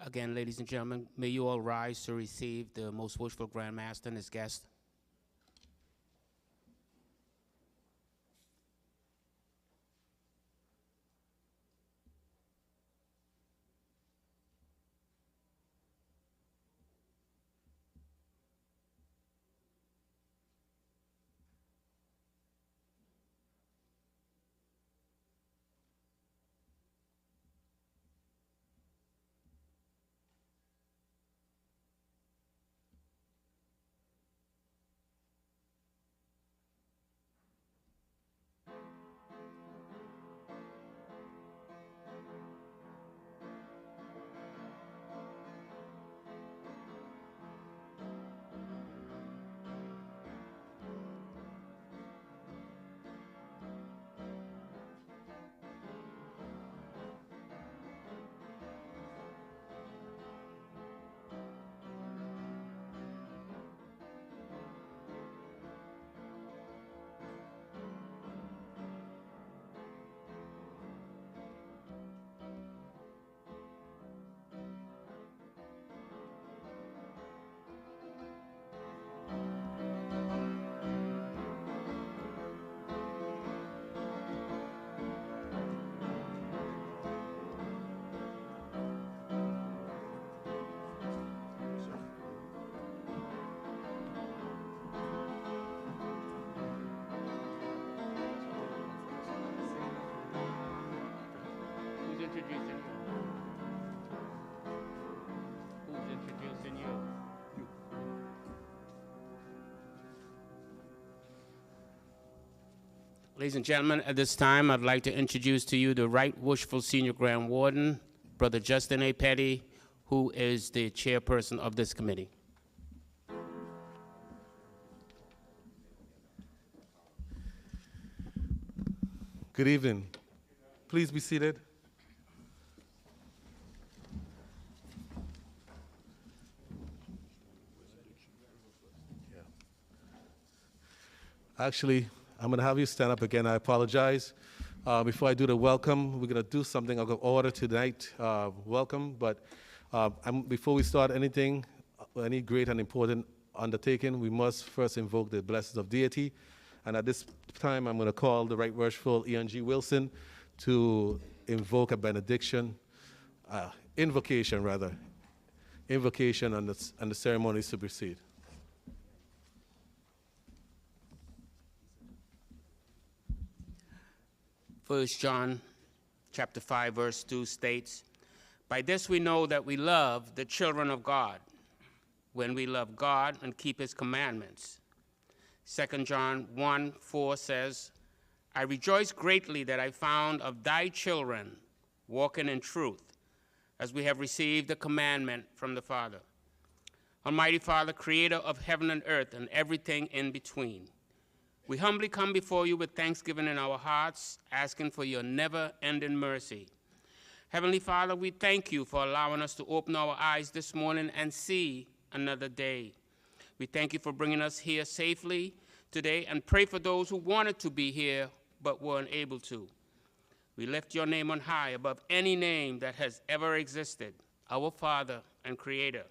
Again, ladies and gentlemen, may you all rise to receive the most worshipful Grand Master and his guest. Who's introducing you? Ladies and gentlemen, at this time, I'd like to introduce to you the Right Worshipful Senior Grand Warden, Brother Justin A. Petty, who is the chairperson of this committee. Good evening. Please be seated. Actually, I'm going to have you stand up again. I apologize. Before I do the welcome, we're going to do something out of order tonight. Welcome, but before we start anything, any great and important undertaking, we must first invoke the blessings of deity. And at this time, I'm going to call the Right Worshipful Ian G. Wilson to invoke a benediction, invocation, and the ceremonies to proceed. 1 John chapter 5, verse 2 states, "By this we know that we love the children of God, when we love God and keep his commandments." 2 John 1:4 says, "I rejoice greatly that I found of thy children walking in truth, as we have received the commandment from the Father." Almighty Father, creator of heaven and earth and everything in between, we humbly come before you with thanksgiving in our hearts, asking for your never-ending mercy. Heavenly Father, we thank you for allowing us to open our eyes this morning and see another day. We thank you for bringing us here safely today and pray for those who wanted to be here but weren't able to. We lift your name on high above any name that has ever existed, our Father and Creator.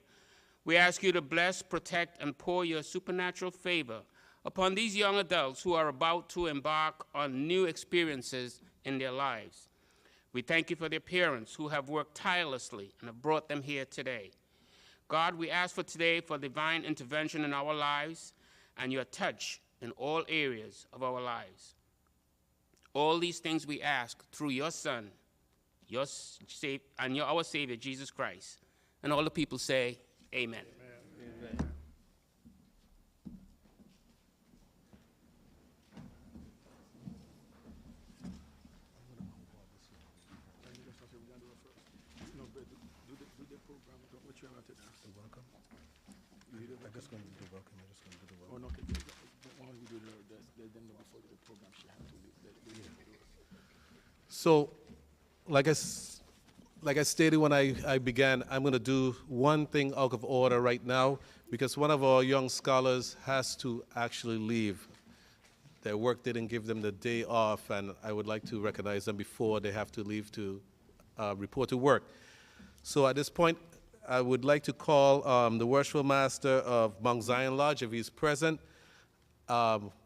We ask you to bless, protect, and pour your supernatural favor upon these young adults who are about to embark on new experiences in their lives. We thank you for their parents who have worked tirelessly and have brought them here today. God, we ask for today for divine intervention in our lives and your touch in all areas of our lives. All these things we ask through your Son, our Savior, Jesus Christ. And all the people say, amen. Amen. So, like I stated when I began, I'm going to do one thing out of order right now because one of our young scholars has to actually leave. Their work didn't give them the day off, and I would like to recognize them before they have to leave to report to work. So at this point, I would like to call the Worshipful Master of Mount Zion Lodge, if he's present,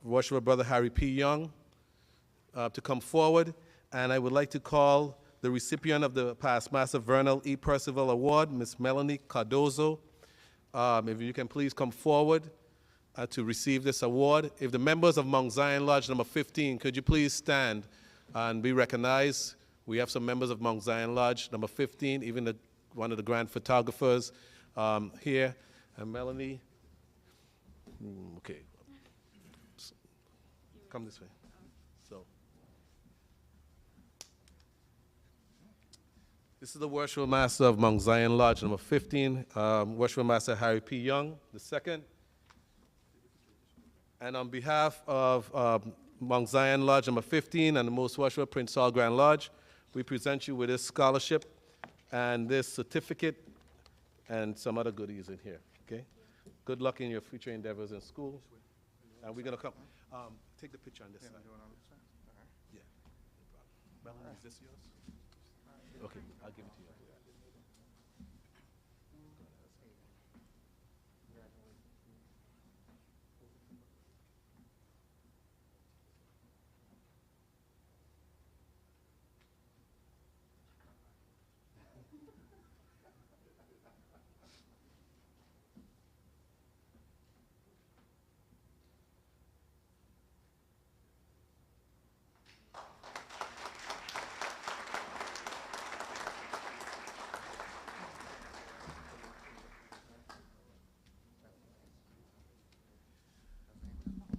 Worshipful Brother Harry P. Young, to come forward. And I would like to call the recipient of the past Master Vernal E. Percival Award, Miss Melanie Cardozo. If you can please come forward to receive this award. If the members of Mount Zion Lodge number 15, could you please stand and be recognized? We have some members of Mount Zion Lodge number 15, even one of the grand photographers here. And Melanie, okay. Come this way. So, this is the Worshipful Master of Mount Zion Lodge number 15, Worshipful Master Harry P. Young, the second. And on behalf of Mount Zion Lodge number 15 and the Most Worshipful Prince Saul Grand Lodge, we present you with this scholarship and this certificate and some other goodies in here, okay? Good luck in your future endeavors in school. And we're going to come. Take the picture on this side. Yeah, no problem. Melanie, is this yours? Okay, I'll give it to you.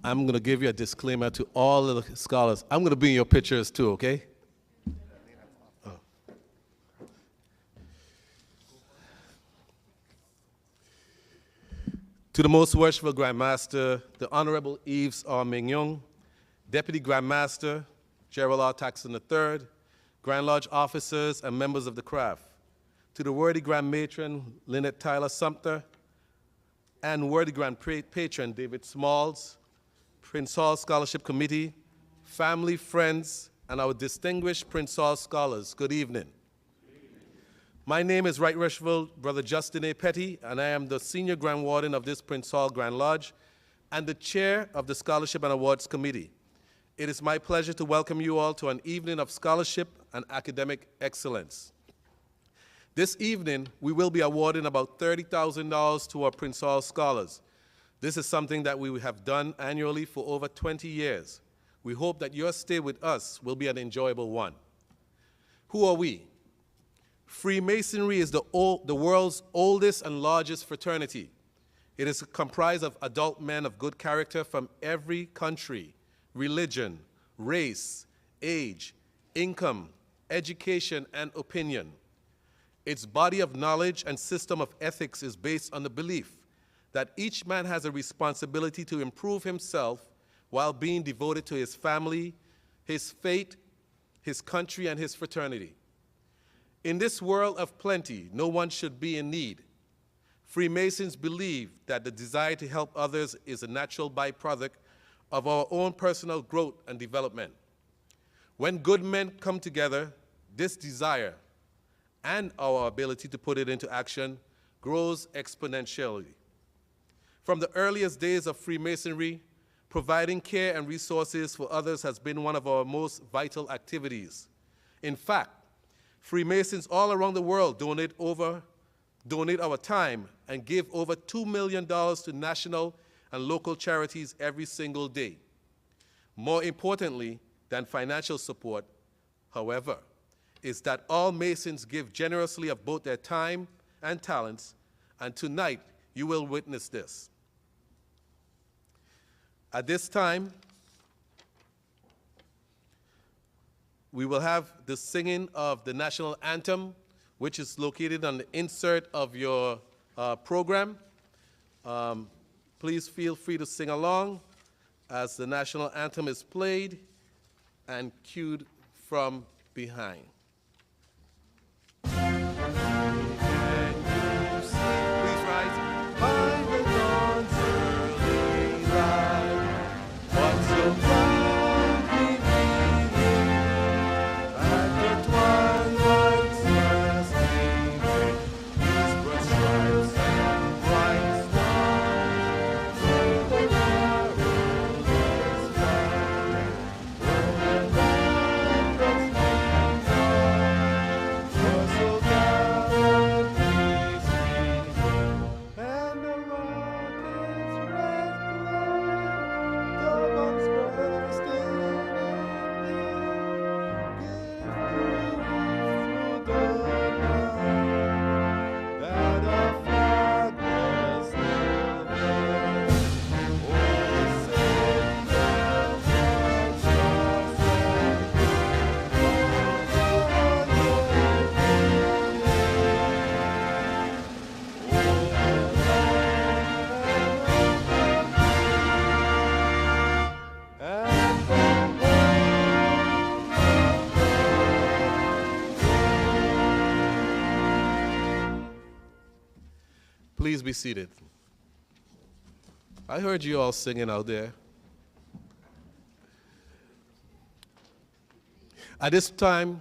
I'm going to give you a disclaimer to all of the scholars. I'm going to be in your pictures too, okay? Oh. To the Most Worshipful Grand Master, the Honorable Yves R. Mignon, Deputy Grand Master Gerald R. Taxon III, Grand Lodge officers and members of the craft. To the worthy Grand Matron Lynette Tyler Sumter, and worthy Grand Patron David Smalls, Prince Saul Scholarship Committee, family, friends, and our distinguished Prince Saul scholars, good evening. My name is Right Worshipful Brother Justin A. Petty, and I am the Senior Grand Warden of this Prince Saul Grand Lodge and the Chair of the Scholarship and Awards Committee. It is my pleasure to welcome you all to an evening of scholarship and academic excellence. This evening, we will be awarding about $30,000 to our Prince Saul scholars. This is something that we have done annually for over 20 years. We hope that your stay with us will be an enjoyable one. Who are we? Freemasonry is the world's oldest and largest fraternity. It is comprised of adult men of good character from every country, religion, race, age, income, education, and opinion. Its body of knowledge and system of ethics is based on the belief that each man has a responsibility to improve himself while being devoted to his family, his faith, his country, and his fraternity. In this world of plenty, no one should be in need. Freemasons believe that the desire to help others is a natural byproduct of our own personal growth and development. When good men come together, this desire and our ability to put it into action grows exponentially. From the earliest days of Freemasonry, providing care and resources for others has been one of our most vital activities. In fact, Freemasons all around the world donate our time and give over $2 million to national and local charities every single day. More importantly than financial support, however, is that all Masons give generously of both their time and talents, and tonight you will witness this. At this time, we will have the singing of the national anthem, which is located on the insert of your program. Please feel free to sing along as the national anthem is played and cued from behind. But Please be seated. I heard you all singing out there. At this time,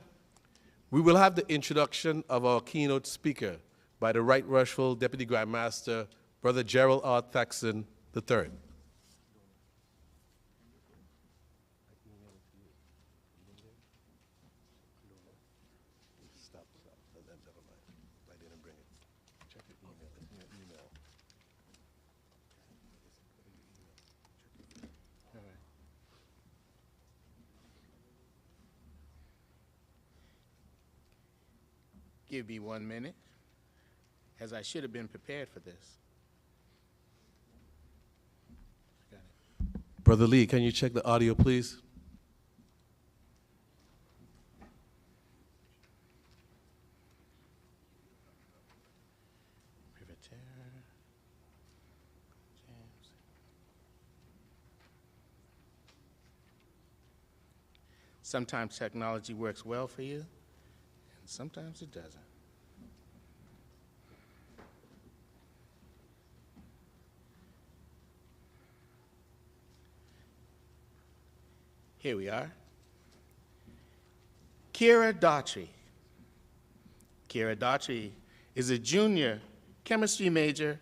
we will have the introduction of our keynote speaker by the Right Worshipful Deputy Grand Master, Brother Gerald R. Thaxton III. Give me 1 minute, as I should have been prepared for this. Got it. Brother Lee, can you check the audio, please? Privateer, James. Sometimes technology works well for you, and sometimes it doesn't. Here we are. Kiera Daughtry. Kiera Daughtry is a junior chemistry major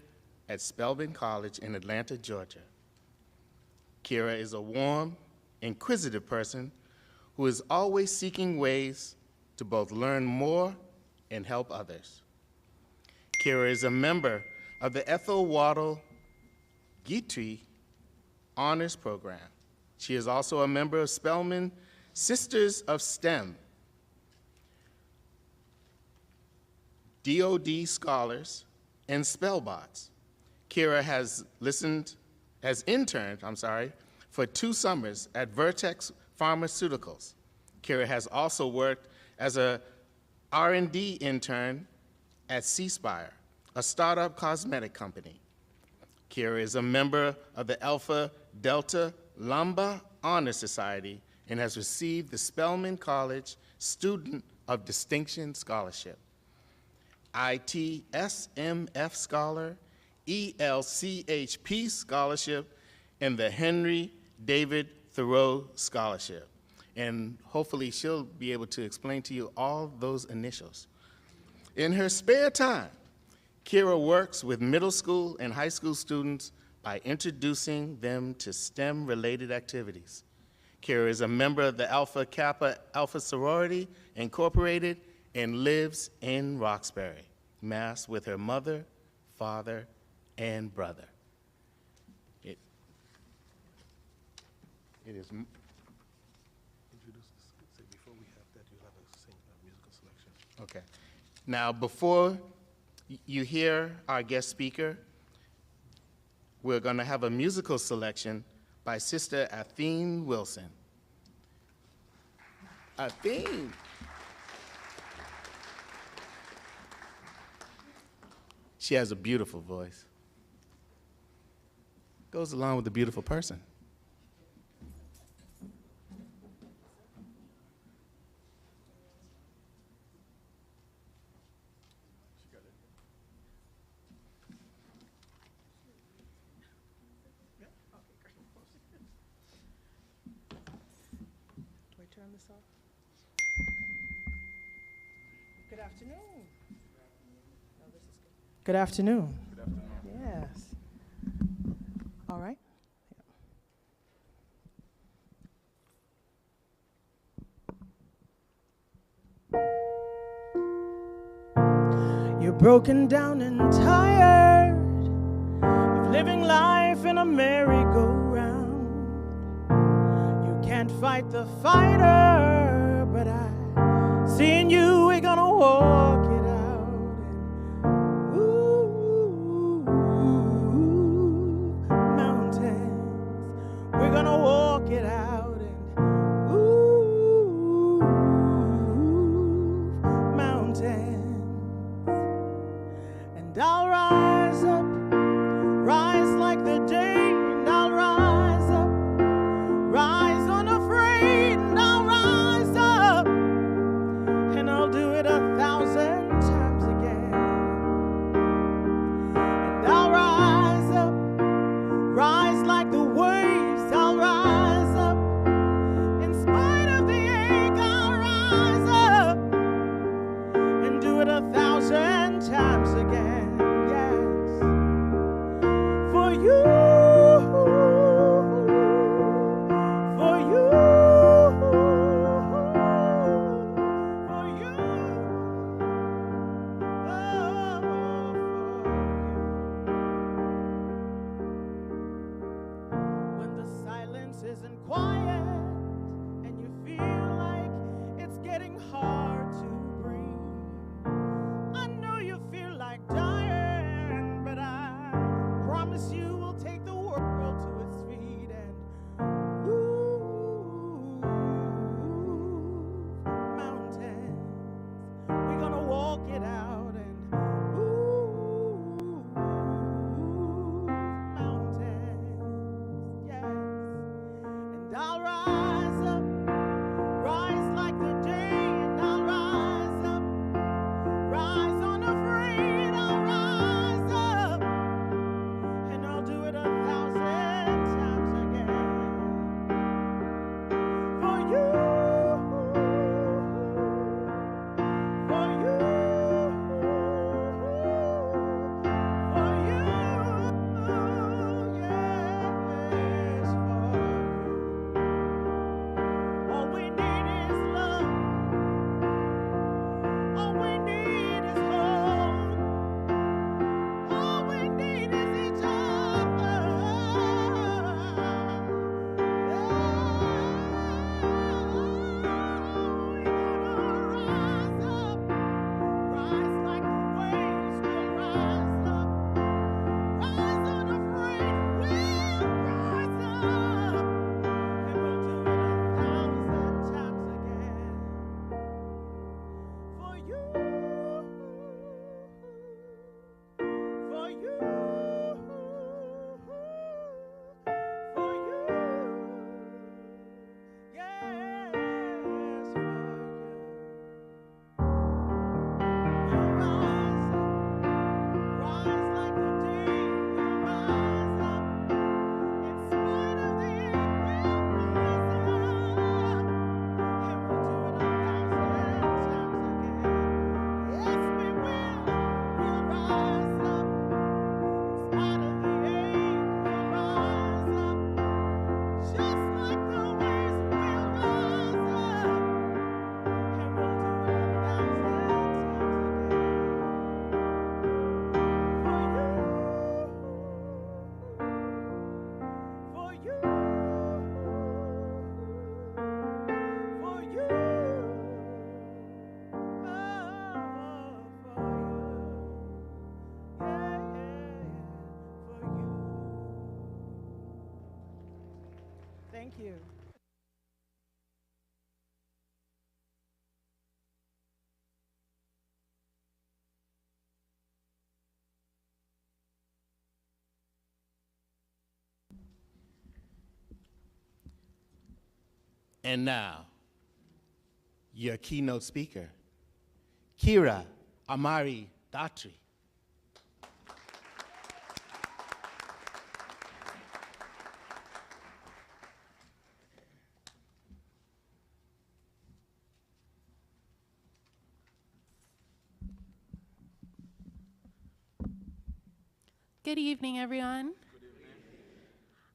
at Spelman College in Atlanta, Georgia. Kiera is a warm, inquisitive person who is always seeking ways to both learn more and help others. Kiera is a member of the Ethel Waddle Daughtry Honors Program. She is also a member of Spelman Sisters of STEM, DoD Scholars, and Spellbots. Kiera has interned for 2 summers at Vertex Pharmaceuticals. Kiera has also worked as a R&D intern at C-Spire, a startup cosmetic company. Kiera is a member of the Alpha Delta Lambda Honor Society and has received the Spelman College Student of Distinction Scholarship, ITSMF Scholar, ELCHP Scholarship, and the Henry David Thoreau Scholarship. And hopefully she'll be able to explain to you all those initials. In her spare time, Kiera works with middle school and high school students by introducing them to STEM-related activities. Kiera is a member of the Alpha Kappa Alpha Sorority Incorporated and lives in Roxbury, Mass, with her mother, father, and brother. It is. Before we have that, you have a musical selection. Okay. Now, before you hear our guest speaker, we're going to have a musical selection by Sister Athene Wilson. Athene. She has a beautiful voice. Goes along with a beautiful person. Turn this off. Good afternoon. Oh, this is good. Good afternoon. Good afternoon. Yes. All right. You're broken down and tired of living life in a merry-go-round. Can't fight the fighter, but I see in you we're gonna walk it out. And ooh, mountains, we're gonna walk it out. And ooh, mountains, and I'll rise up, rise like the day, and I'll rise up, rise unafraid, and I'll rise. Thank you. And now, your keynote speaker, Kiera Amari Daughtry. Good evening, everyone.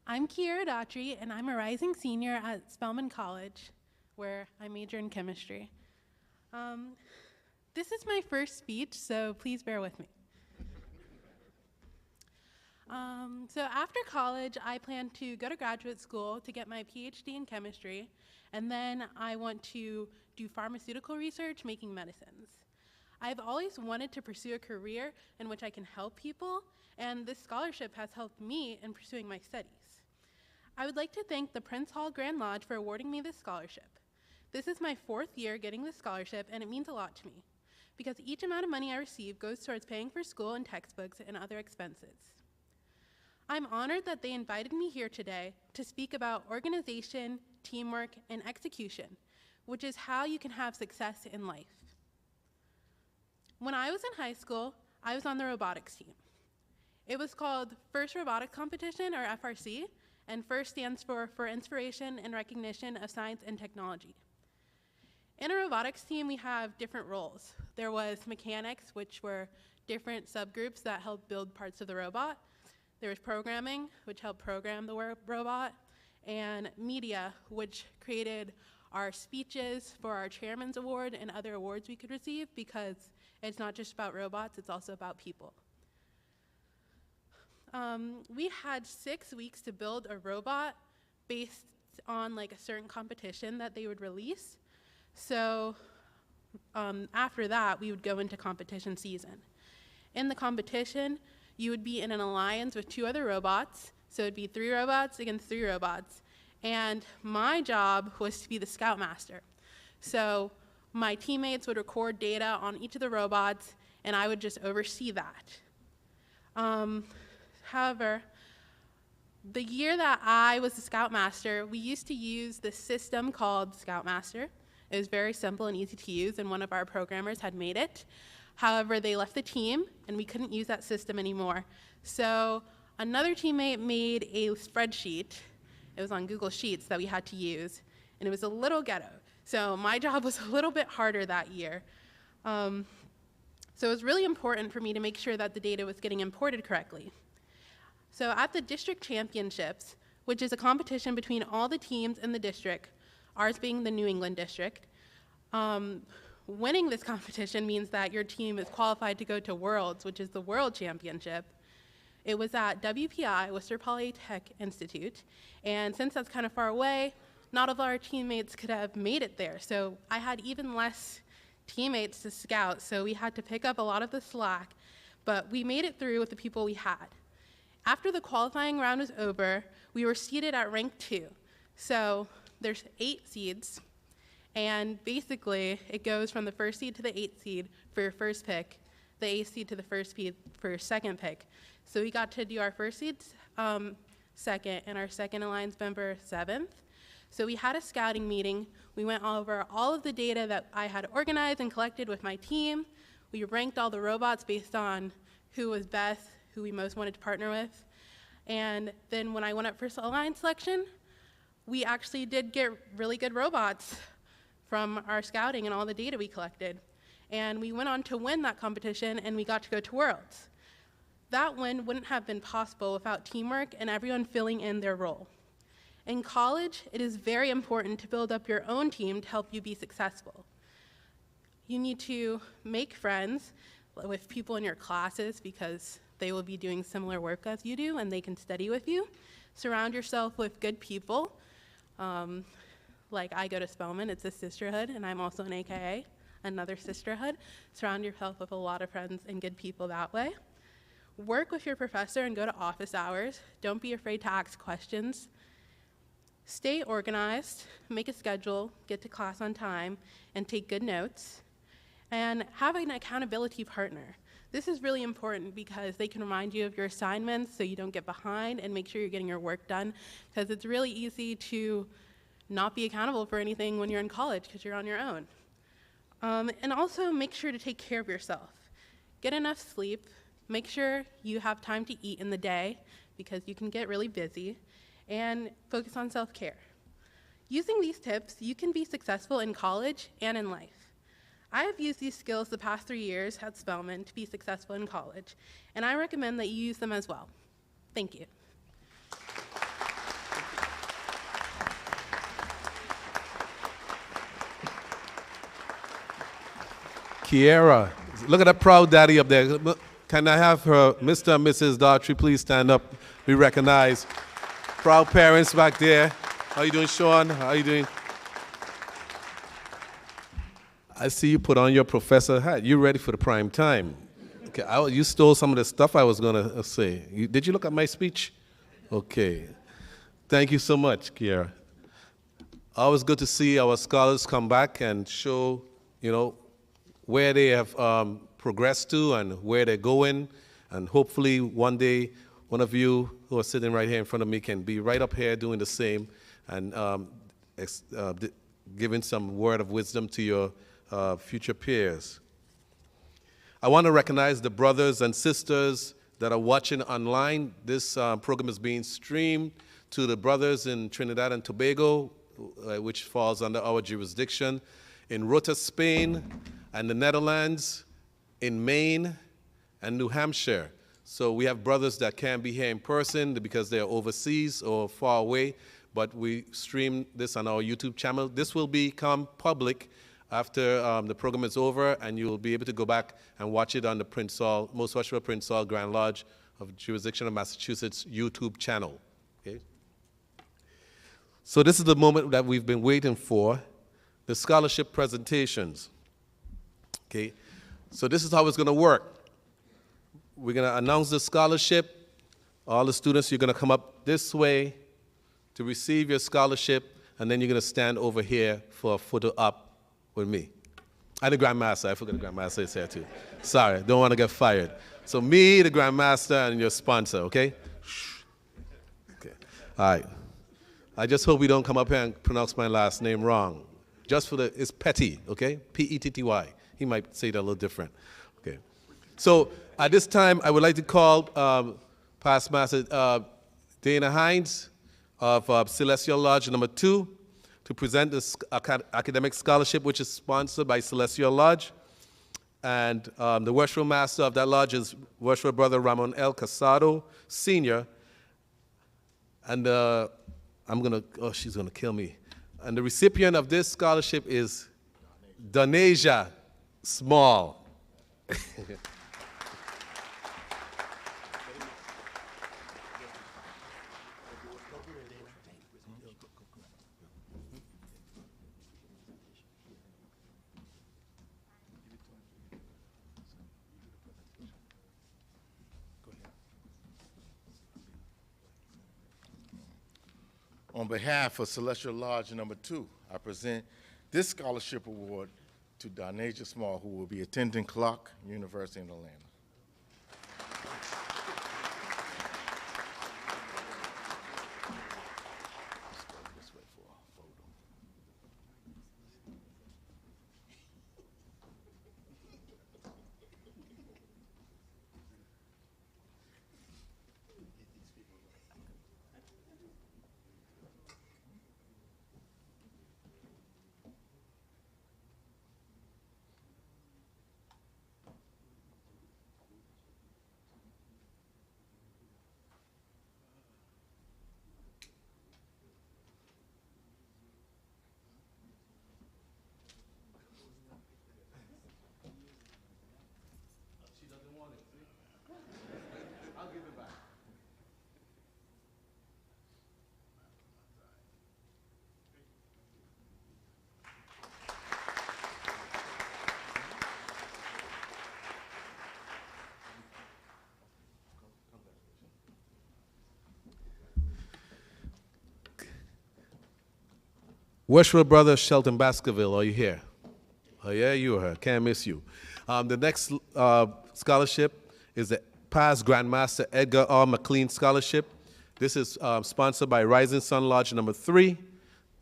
I'm Kiera Daughtry, and I'm a rising senior at Spelman College, where I major in chemistry. This is my first speech, so please bear with me. So after college, I plan to go to graduate school to get my PhD in chemistry, and then I want to do pharmaceutical research, making medicines. I've always wanted to pursue a career in which I can help people, and this scholarship has helped me in pursuing my studies. I would like to thank the Prince Hall Grand Lodge for awarding me this scholarship. This is my 4th year getting this scholarship, and it means a lot to me, because each amount of money I receive goes towards paying for school and textbooks and other expenses. I'm honored that they invited me here today to speak about organization, teamwork, and execution, which is how you can have success in life. When I was in high school, I was on the robotics team. It was called First Robotics Competition, or FRC, and FIRST stands for Inspiration and Recognition of Science and Technology. In a robotics team, we have different roles. There was mechanics, which were different subgroups that helped build parts of the robot. There was programming, which helped program the robot, and media, which created our speeches for our Chairman's Award and other awards we could receive, because it's not just about robots, it's also about people. We had 6 weeks to build a robot based on like a certain competition that they would release. So after that, we would go into competition season. In the competition, you would be in an alliance with 2 other robots. So it'd be 3 robots against 3 robots. And my job was to be the scoutmaster. So my teammates would record data on each of the robots, and I would just oversee that. However, the year that I was the Scoutmaster, we used to use this system called Scoutmaster. It was very simple and easy to use, and one of our programmers had made it. However, they left the team, and we couldn't use that system anymore. So another teammate made a spreadsheet. It was on Google Sheets that we had to use, and it was a little ghetto. So my job was a little bit harder that year. So it was really important for me to make sure that the data was getting imported correctly. So at the district championships, which is a competition between all the teams in the district, ours being the New England district, winning this competition means that your team is qualified to go to Worlds, which is the World Championship. It was at WPI, Worcester Polytech Institute, and since that's kind of far away, not all of our teammates could have made it there. So I had even less teammates to scout, so we had to pick up a lot of the slack, but we made it through with the people we had. After the qualifying round was over, we were seeded at rank 2. So there's 8 seeds, and basically it goes from the 1st seed to the 8th seed for your first pick, the 8th seed to the 1st seed for your second pick. So we got to do our 1st seed second, and our second alliance member 7th. So we had a scouting meeting. We went over all of the data that I had organized and collected with my team. We ranked all the robots based on who was best, who we most wanted to partner with. And then when I went up for alliance selection, we actually did get really good robots from our scouting and all the data we collected. And we went on to win that competition, and we got to go to Worlds. That win wouldn't have been possible without teamwork and everyone filling in their role. In college, it is very important to build up your own team to help you be successful. You need to make friends with people in your classes because they will be doing similar work as you do and they can study with you. Surround yourself with good people. Like I go to Spelman, it's a sisterhood, and I'm also an AKA, another sisterhood. Surround yourself with a lot of friends and good people that way. Work with your professor and go to office hours. Don't be afraid to ask questions. Stay organized, make a schedule, get to class on time, and take good notes. And have an accountability partner. This is really important because they can remind you of your assignments so you don't get behind and make sure you're getting your work done, because it's really easy to not be accountable for anything when you're in college because you're on your own. And also make sure to take care of yourself. Get enough sleep, make sure you have time to eat in the day because you can get really busy, and focus on self-care. Using these tips, you can be successful in college and in life. I have used these skills the past 3 years at Spelman to be successful in college, and I recommend that you use them as well. Thank you. Kiera, look at that proud daddy up there. Can I have her, Mr. and Mrs. Daughtry, please stand up, be recognized. Proud parents back there. How you doing, Sean? How you doing? I see you put on your professor hat. You ready for the prime time. Okay, you stole some of the stuff I was going to say. Did you look at my speech? Okay. Thank you so much, Kiera. Always good to see our scholars come back and show, where they have progressed to and where they're going. And hopefully one day, one of you who are sitting right here in front of me can be right up here doing the same and giving some word of wisdom to your future peers. I want to recognize the brothers and sisters that are watching online. This program is being streamed to the brothers in Trinidad and Tobago, which falls under our jurisdiction, in Rota, Spain, and the Netherlands, in Maine, and New Hampshire. So we have brothers that can't be here in person because they're overseas or far away, but we stream this on our YouTube channel. This will become public after the program is over, and you will be able to go back and watch it on the Most Worshipful Prince Saul Grand Lodge of Jurisdiction of Massachusetts YouTube channel. Okay? So this is the moment that we've been waiting for, the scholarship presentations. Okay? So this is how it's going to work. We're going to announce the scholarship. All the students, you're going to come up this way to receive your scholarship, and then you're going to stand over here for a photo op with me. And the Grandmaster. I forgot the Grandmaster is here too. Sorry, don't want to get fired. So me, the Grandmaster, and your sponsor, okay? Okay. All right. I just hope we don't come up here and pronounce my last name wrong. Just for it's Petty, okay? P-E-T-T-Y. He might say it a little different. Okay. So at this time, I would like to call Past Master Dana Hines of Celestial Lodge number 2 to present this academic scholarship, which is sponsored by Celestial Lodge. And the worshipful master of that lodge is Worshipful Brother Ramon L. Casado, Sr. And she's gonna kill me. And the recipient of this scholarship is Donasia Small. On behalf of Celestial Lodge number 2, I present this scholarship award to Donasia Small, who will be attending Clark University in Atlanta. Worshipful brother Shelton Baskerville, are you here? Oh yeah, you are here. Can't miss you. The next scholarship is the past Grandmaster Edgar R. McLean Scholarship. This is sponsored by Rising Sun Lodge number 3,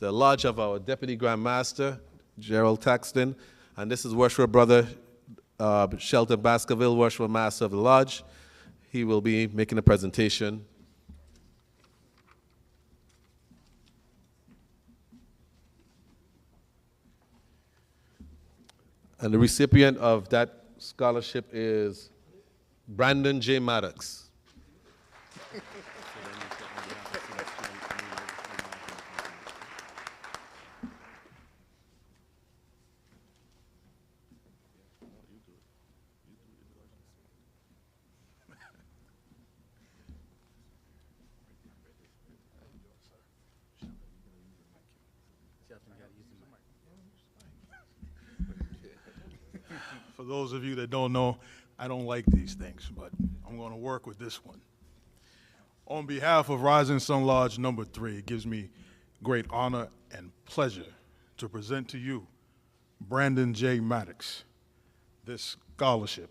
the lodge of our Deputy Grandmaster, Gerald Taxton. And this is Worshipful brother Shelton Baskerville, Worshipful Master of the Lodge. He will be making a presentation. And the recipient of that scholarship is Brandon J. Maddox. For those of you that don't know, I don't like these things, but I'm going to work with this one. On behalf of Rising Sun Lodge number 3, it gives me great honor and pleasure to present to you Brandon J. Maddox, this scholarship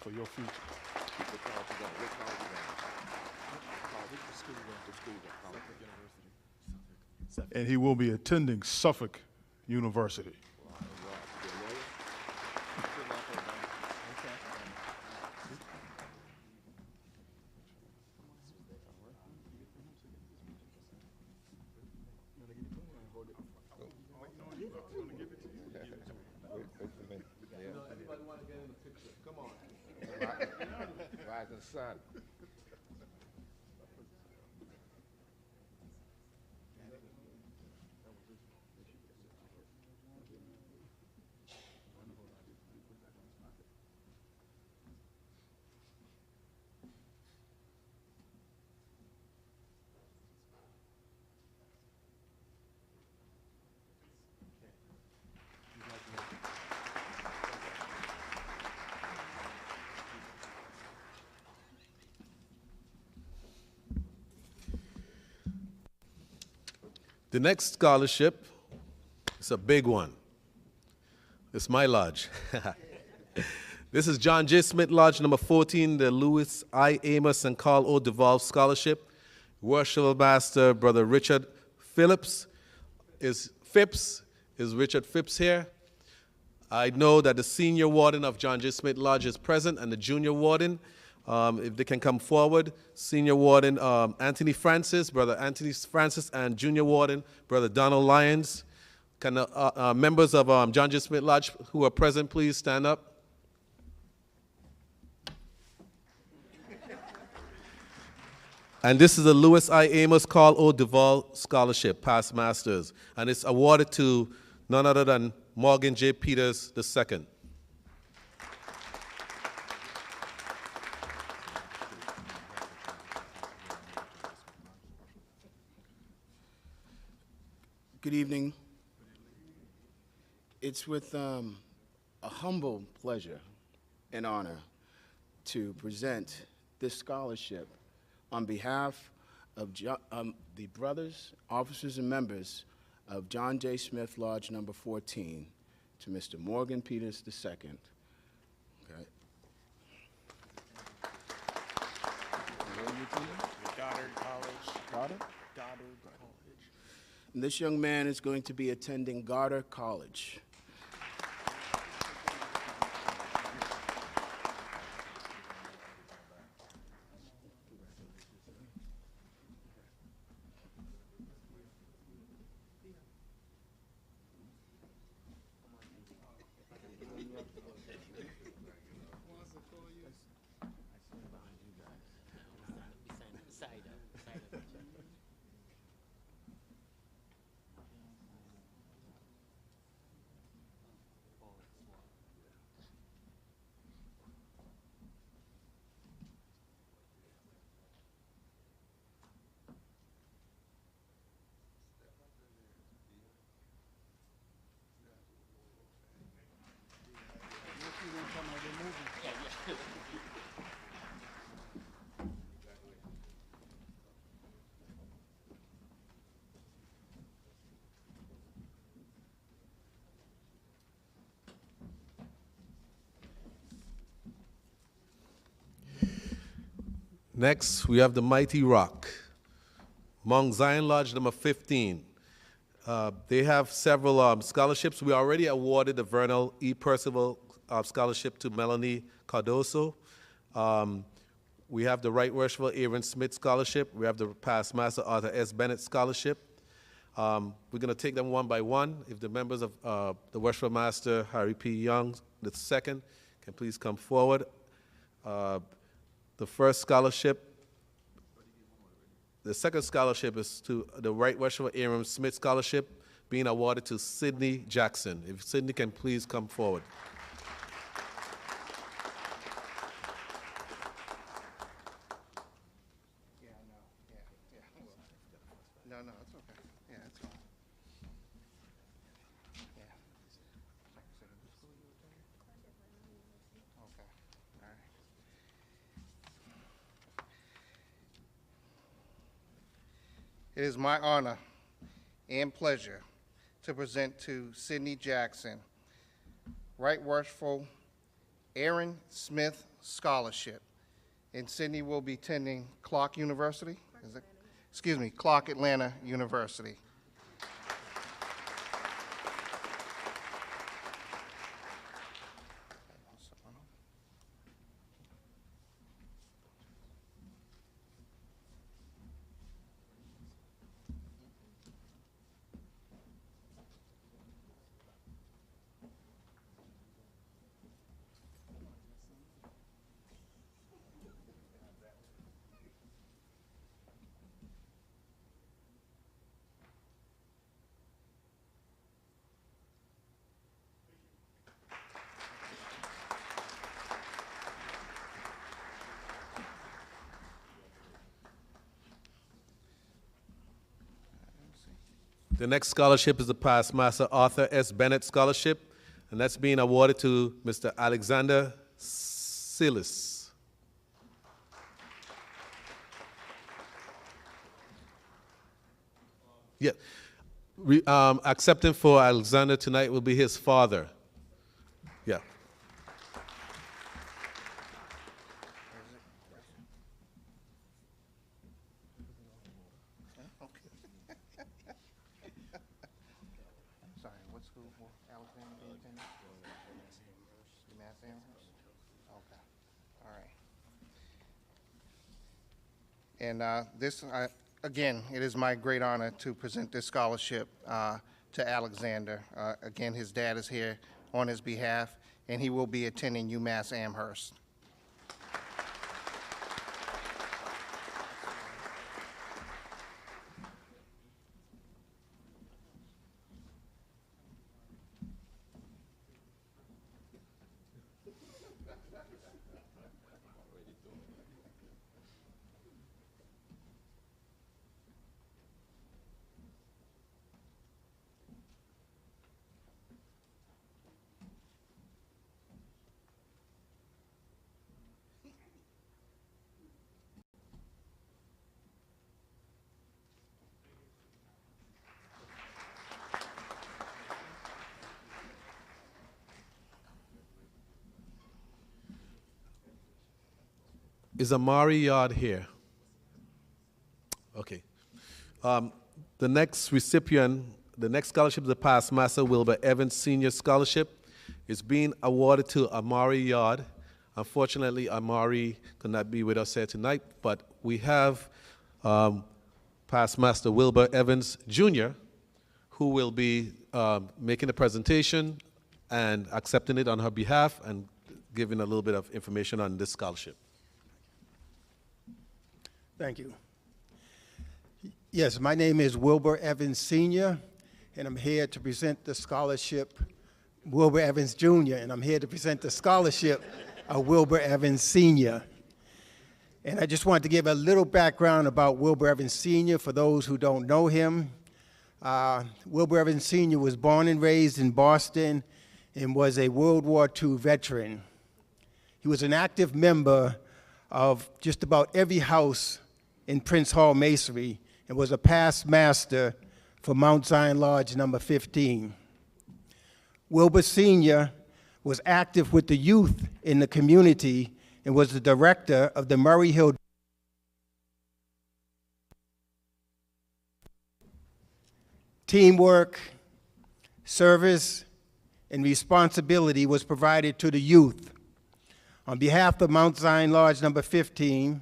for your future. And he will be attending Suffolk University. Rising sun. The next scholarship is a big one. It's my lodge. This is John J. Smith Lodge number 14, the Louis I. Amos and Carl O. Duvall Scholarship. Worshipful Master Brother Richard Phipps is Richard Phipps here. I know that the senior warden of John J. Smith Lodge is present and the junior warden. If they can come forward, Senior Warden Anthony Francis, Brother Anthony Francis, and Junior Warden Brother Donald Lyons. Can members of John J. Smith Lodge who are present please stand up? And this is the Louis I. Amos Carl O. Duvall Scholarship, Past Masters, and it's awarded to none other than Morgan J. Peters II. Good evening. It's with a humble pleasure and honor to present this scholarship on behalf of the brothers, officers, and members of John J. Smith Lodge number 14 to Mr. Morgan Peters II. Okay. Goddard College. Goddard? Goddard College. And this young man is going to be attending Goddard College. Next, we have the Mighty Rock, Mount Zion Lodge number 15. They have several scholarships. We already awarded the Vernal E. Percival Scholarship to Melanie Cardoso. We have the Right Worshipful Aaron Smith Scholarship. We have the Past Master Arthur S. Bennett Scholarship. We're going to take them one by one. If the members of the Worshipful Master Harry P. Young, the second, can please come forward. The first scholarship, the second scholarship is to the Right Worshipful Aaron Smith Scholarship, being awarded to Sidney Jackson. If Sidney can please come forward. No, it's okay. Yeah, it's fine. Yeah. Okay. All right. It is my honor and pleasure to present to Sidney Jackson, Right Worshipful Aaron Smith Scholarship. And Sidney will be attending Clark University. Is it? Excuse me, Clark Atlanta University. The next scholarship is the Past Master Arthur S. Bennett Scholarship, and that's being awarded to Mr. Alexander Silis. Yeah. Accepting for Alexander tonight will be his father. Yeah. Sorry, what school for Alexander being attended? Mass Amherst? Okay, all right. And this, again, it is my great honor to present this scholarship to Alexander. Again, his dad is here on his behalf, and he will be attending UMass Amherst. Is Amari Yard here? Okay. The next recipient, the next scholarship is the Past Master Wilbur Evans Senior Scholarship. It's being awarded to Amari Yard. Unfortunately, Amari could not be with us here tonight, but we have Past Master Wilbur Evans Jr., who will be making the presentation and accepting it on her behalf and giving a little bit of information on this scholarship. Thank you. Yes, my name is Wilbur Evans Sr., and I'm here to present the scholarship, Wilbur Evans Jr., and I'm here to present the scholarship of Wilbur Evans Sr. And I just wanted to give a little background about Wilbur Evans Sr. for those who don't know him. Wilbur Evans Sr. was born and raised in Boston and was a World War II veteran. He was an active member of just about every house in Prince Hall Masonry and was a past master for Mount Zion Lodge number 15. Wilbur Sr. was active with the youth in the community and was the director of the Murray Hill teamwork, service, and responsibility was provided to the youth. On behalf of Mount Zion Lodge number 15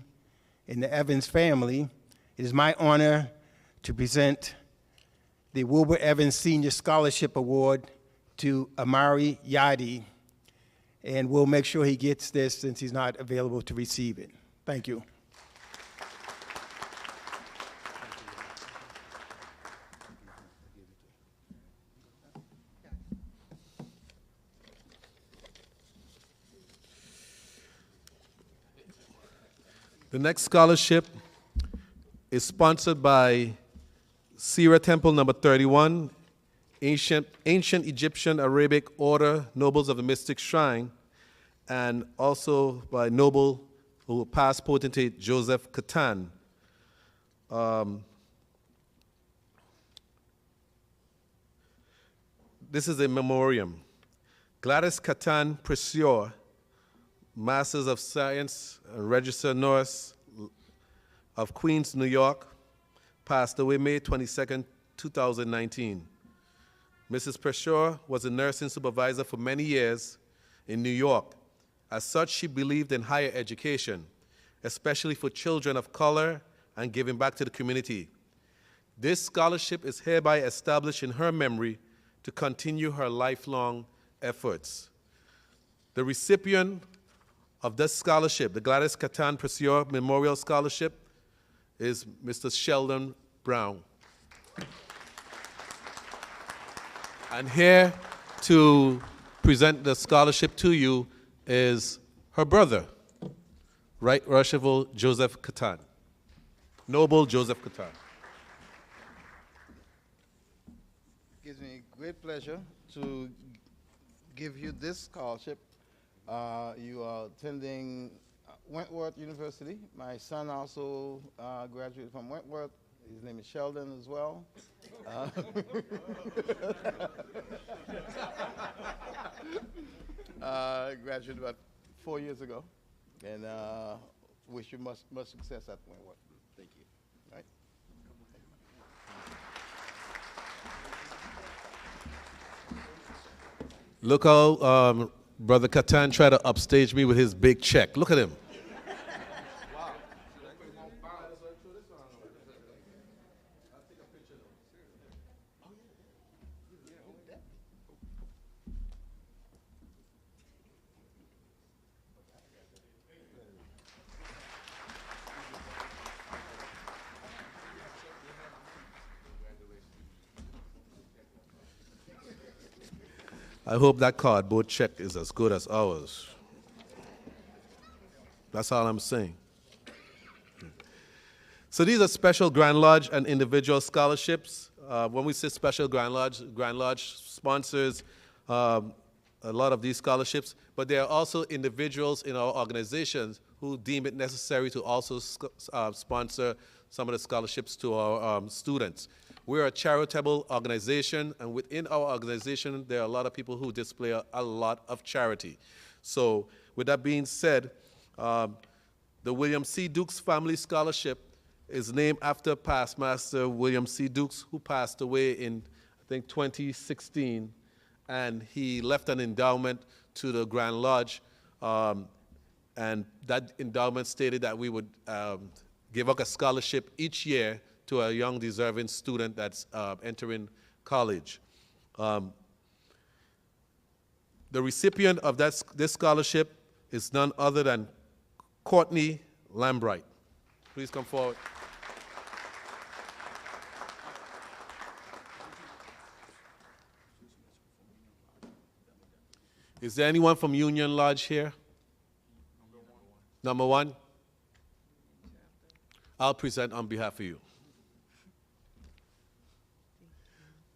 and the Evans family, it is my honor to present the Wilbur Evans Senior Scholarship Award to Amari Yadi, and we'll make sure he gets this since he's not available to receive it. Thank you. The next scholarship is sponsored by Sierra Temple number 31, Ancient Egyptian Arabic Order, Nobles of the Mystic Shrine, and also by Noble who past potentate Joseph Catan. This is a memoriam. Gladys Catan Precior, Masters of Science, registered nurse of Queens, New York, passed away May 22nd, 2019. Mrs. Precior was a nursing supervisor for many years in New York. As such, she believed in higher education, especially for children of color and giving back to the community. This scholarship is hereby established in her memory to continue her lifelong efforts. The recipient of this scholarship, the Gladys Catan Precior Memorial Scholarship, is Mr. Sheldon Brown. And here to present the scholarship to you is her brother, Right Worshipful Joseph Catan, Noble Joseph Catan. It gives me great pleasure to give you this scholarship. You are attending Wentworth University. My son also graduated from Wentworth. His name is Sheldon as well. Graduated about 4 years ago, and wish you much success at Wentworth. Thank you. All right. Look how Brother Catan tried to upstage me with his big check. Look at him. I hope that cardboard check is as good as ours. That's all I'm saying. So these are special Grand Lodge and individual scholarships. When we say special Grand Lodge sponsors a lot of these scholarships, but there are also individuals in our organizations who deem it necessary to also sponsor some of the scholarships to our students. We're a charitable organization, and within our organization, there are a lot of people who display a lot of charity. So with that being said, the William C. Dukes Family Scholarship is named after past Master William C. Dukes, who passed away in, I think, 2016, and he left an endowment to the Grand Lodge, and that endowment stated that we would give out a scholarship each year to a young deserving student that's entering college. The recipient of this scholarship is none other than Courtney Lambright. Please come forward. Is there anyone from Union Lodge here? Number one? I'll present on behalf of you.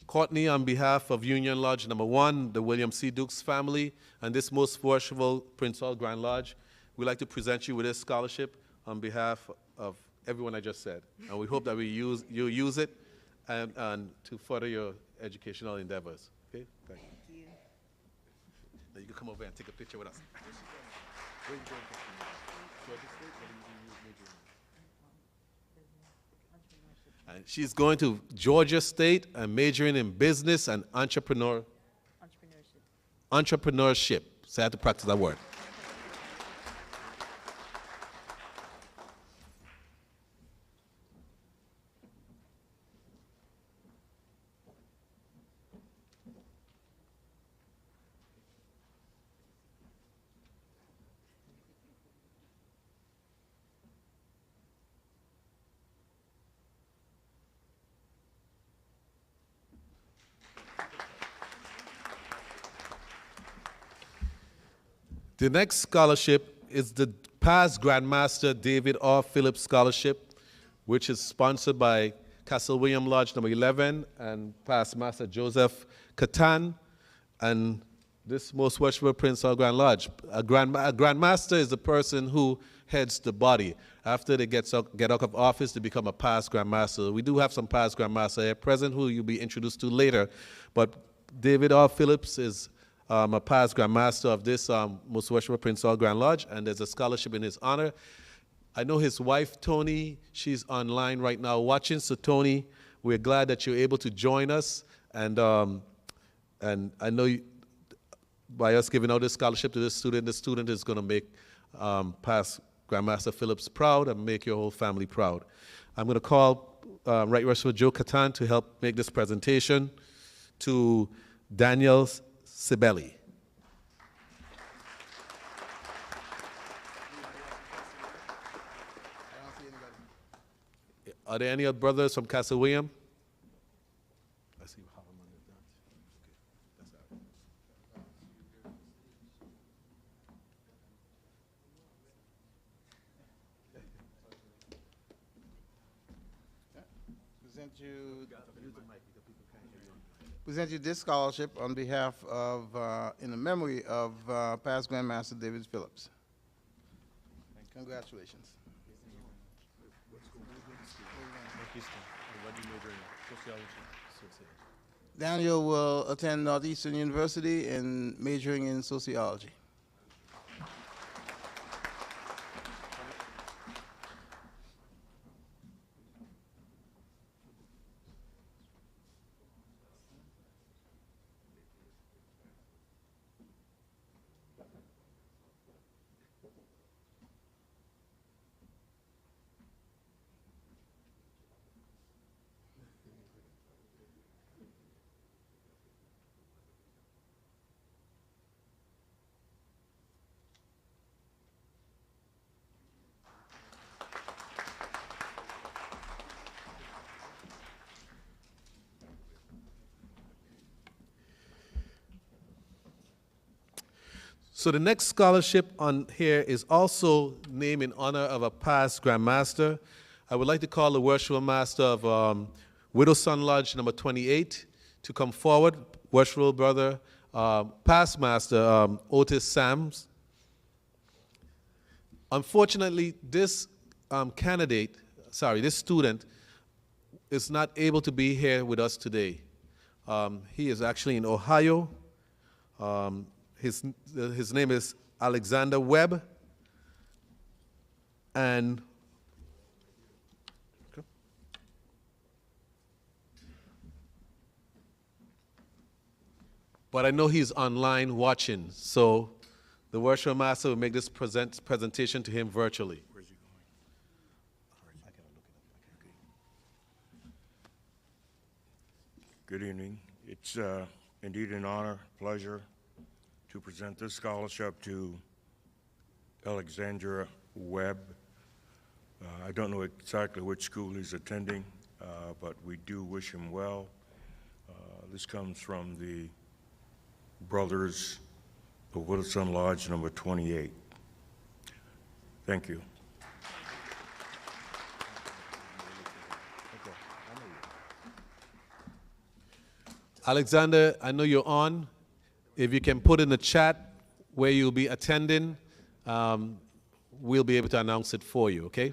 Courtney, on behalf of Union Lodge number 1, the William C. Dukes family, and this most worshipful Prince Hall Grand Lodge, we'd like to present you with this scholarship on behalf of everyone I just said. And we hope that you'll use it and to further your educational endeavors. Okay? Thank you. Now you can come over and take a picture with us. Where are you going? And she's going to Georgia State and majoring in business and entrepreneurship. So I have to practice that word. The next scholarship is the past Grandmaster David R. Phillips Scholarship, which is sponsored by Castle William Lodge number 11 and past Master Joseph Catan and this most worshipful Prince of Grand Lodge. A Grandmaster is the person who heads the body. After they get out of office, they become a past Grandmaster. We do have some past Grandmaster here present who you'll be introduced to later, but David R. Phillips is a past Grandmaster of this Most Worshipful Prince of Grand Lodge, and there's a scholarship in his honor. I know his wife, Tony, she's online right now watching. So, Tony, we're glad that you're able to join us. And I know by us giving out this scholarship to this student, the student is going to make past Grandmaster Phillips proud and make your whole family proud. I'm going to call Right Worshipful Joe Catan to help make this presentation to Daniel Sibeli. Are there any other brothers from Castle William? I see how I'm under that. Okay, that's Present you this scholarship on behalf of, in the memory of past Grandmaster David Phillips. Congratulations. Daniel will attend Northeastern University and majoring in sociology. So the next scholarship on here is also named in honor of a past Grandmaster. I would like to call the Worshipful Master of Widow Son Lodge number 28 to come forward. Worshipful Brother, past Master Otis Sams. Unfortunately, this this student is not able to be here with us today. He is actually in Ohio. His name is Alexander Webb, and but I know he's online watching, so the Worshipful Master will make this presentation to him virtually. Where's he going? Good evening. It's indeed an honor, pleasure to present this scholarship to Alexandra Webb. I don't know exactly which school he's attending, but we do wish him well. This comes from the Brothers of Widow Son Lodge number 28. Thank you. Alexander, I know you're on. If you can put in the chat where you'll be attending, we'll be able to announce it for you, okay?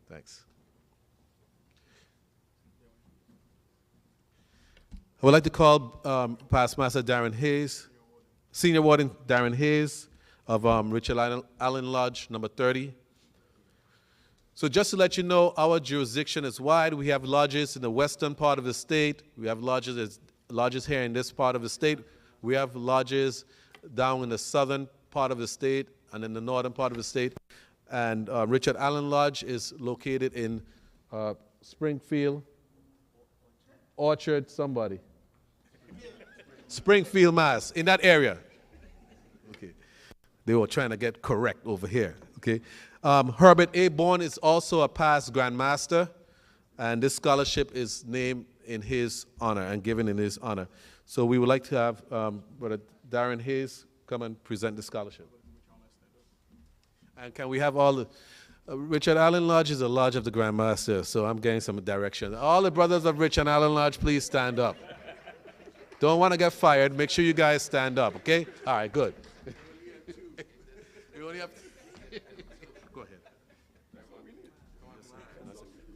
Thanks. I would like to call Past Master Darren Hayes, Senior Warden Darren Hayes of Richard Allen Lodge, number 30. So just to let you know, our jurisdiction is wide. We have lodges in the western part of the state. We have lodges here in this part of the state. We have lodges down in the southern part of the state and in the northern part of the state. And Richard Allen Lodge is located in Springfield, Orchard, somebody. Springfield, Mass, in that area. Okay. They were trying to get correct over here. Okay. Herbert A. Bourne is also a past Grandmaster, and this scholarship is named in his honor and given in his honor. So we would like to have Brother Darren Hayes come and present the scholarship. And can we have all the... Richard Allen Lodge is a lodge of the Grandmaster, so I'm getting some direction. All the brothers of Richard Allen Lodge, please stand up. Don't want to get fired. Make sure you guys stand up, okay? All right, good. You only have... Go ahead.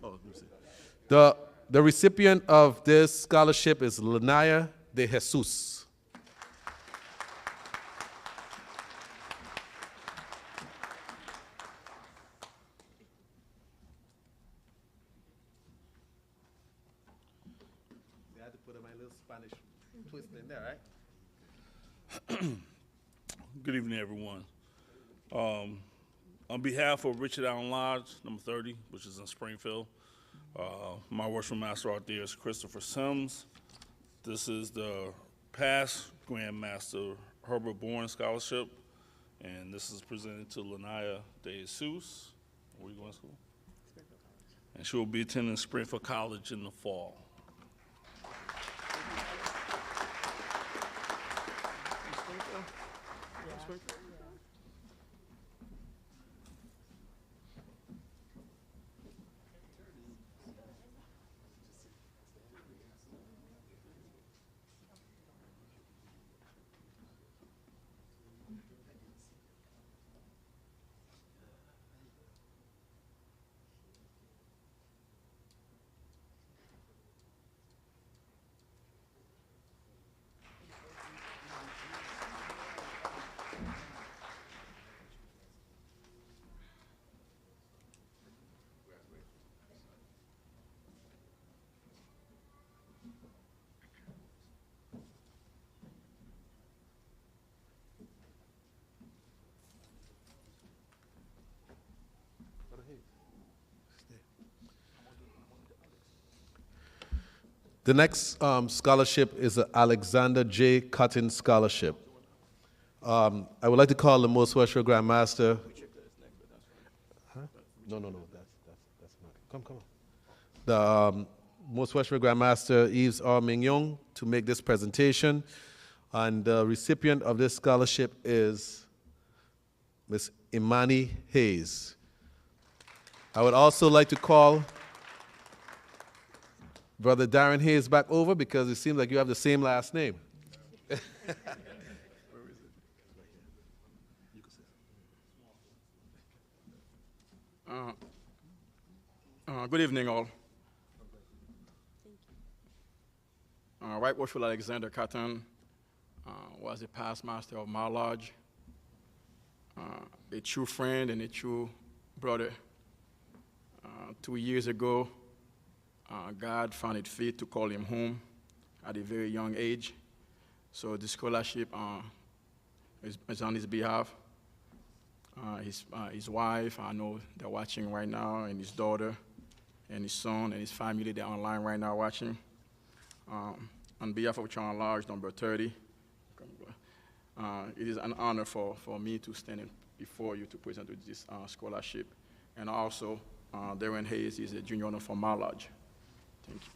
Oh, let me see. The recipient of this scholarship is Lanaya de Jesus. I had to put my little Spanish twist in there, right? Good evening, everyone. On behalf of Richard Allen Lodge, number 30, which is in Springfield, my worship master out there is Christopher Sims. This is the past Grandmaster Herbert Bourne Scholarship, and this is presented to Lanaya de Jesus. Where are you going to school? Springfield College. And she will be attending Springfield College in the fall. The next scholarship is the Alexander J. Cotton Scholarship. I would like to call the Most Worshipful Grandmaster. Huh? No, that's not. Come on. The Most Worshipful Grandmaster Yves R. Mignon to make this presentation. And the recipient of this scholarship is Miss Imani Hayes. I would also like to call Brother Darren Hayes back over because it seems like you have the same last name. Good evening, all. Right Worshipful Alexander Cotton was a past master of my lodge, a true friend and a true brother. 2 years ago, God found it fit to call him home at a very young age. So the scholarship is on his behalf. His wife, I know they're watching right now, and his daughter, and his son, and his family, they're online right now watching. On behalf of Channel Lodge, number 30, it is an honor for me to stand before you to present this scholarship. And also, Darren Hayes is a junior honor for my lodge. Thank you.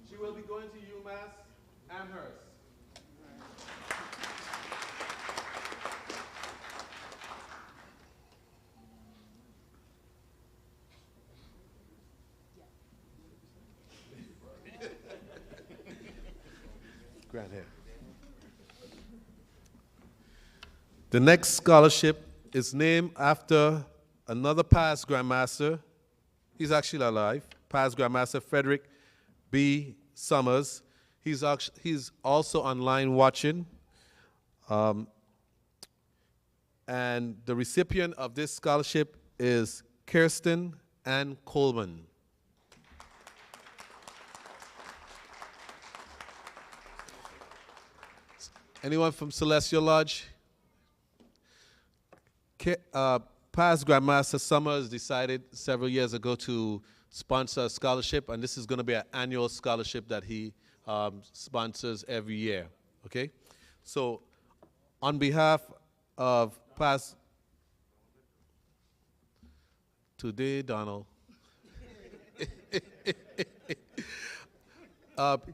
She will be going to UMass Amherst. Grand hair. The next scholarship is named after another past Grandmaster. He's actually alive. Past Grandmaster Frederick B. Summers. He's also online watching. And the recipient of this scholarship is Kirsten Ann Coleman. Anyone from Celestial Lodge? Past Grandmaster Summers decided several years ago to sponsor a scholarship, and this is going to be an annual scholarship that he sponsors every year, okay? So on behalf of past, today, Donald,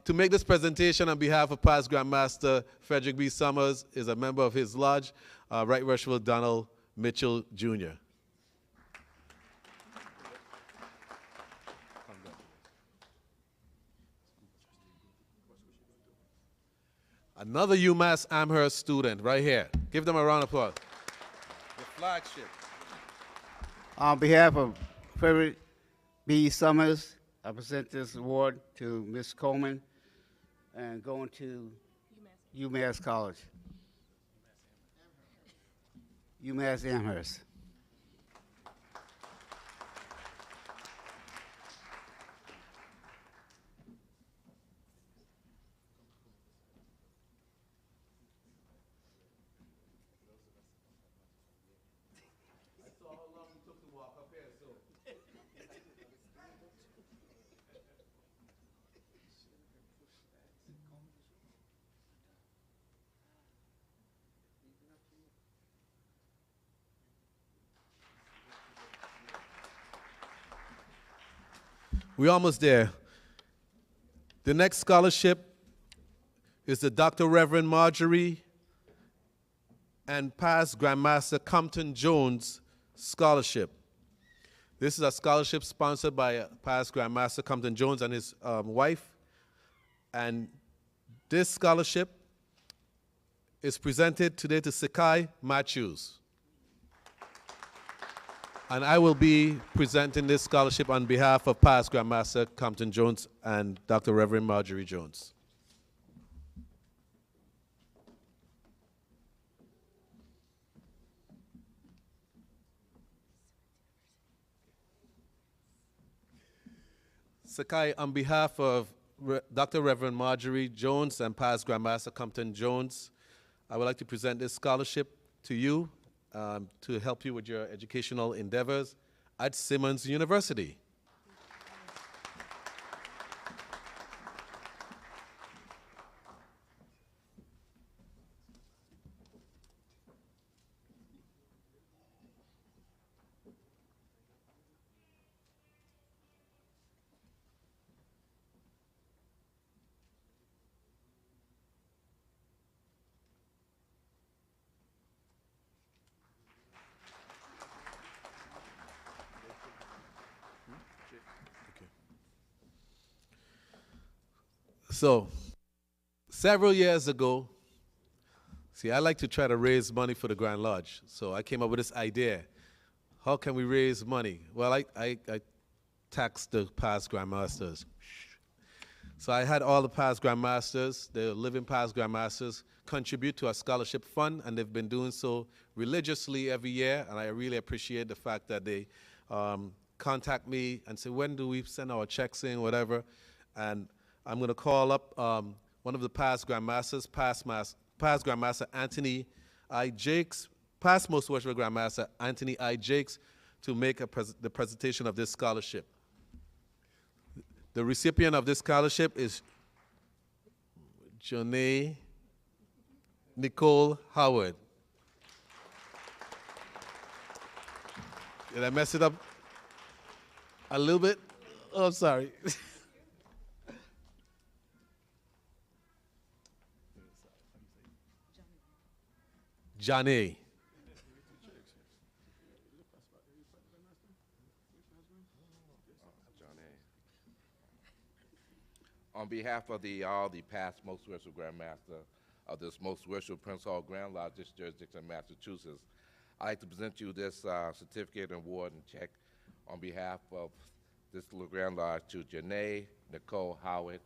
to make this presentation on behalf of past Grandmaster Frederick B. Summers is a member of his lodge, Right Worshipful Donald Mitchell, Jr. Another UMass Amherst student right here. Give them a round of applause. The flagship. On behalf of Frederick B. Summers, I present this award to Ms. Coleman and going to UMass College. UMass Amherst. We're almost there. The next scholarship is the Dr. Reverend Marjorie and past Grandmaster Compton Jones Scholarship. This is a scholarship sponsored by past Grandmaster Compton Jones and his wife. And this scholarship is presented today to Sakai Matthews. And I will be presenting this scholarship on behalf of past Grandmaster Compton Jones and Dr. Reverend Marjorie Jones. Sakai, on behalf of Dr. Reverend Marjorie Jones and past Grandmaster Compton Jones, I would like to present this scholarship to you to help you with your educational endeavors at Simmons University. So, several years ago, see, I like to try to raise money for the Grand Lodge. So I came up with this idea. How can we raise money? Well, I taxed the past Grandmasters. So I had all the past Grandmasters, the living past Grandmasters, contribute to a scholarship fund, and they've been doing so religiously every year, and I really appreciate the fact that they contact me and say, when do we send our checks in, whatever, and I'm going to call up one of the past Grandmasters, past Grandmaster Anthony I. Jakes, past Most Worshipful Grandmaster Anthony I. Jakes, to make the presentation of this scholarship. The recipient of this scholarship is Janae Nicole Howard. Did I mess it up a little bit? Oh, I'm sorry. Johnny. On behalf of all the past Most Worshipful Grandmaster of this most worshipful Prince Hall Grand Lodge, this jurisdiction of Massachusetts. I'd like to present you this certificate and award and check on behalf of this little Grand Lodge to Janae Nicole Howard.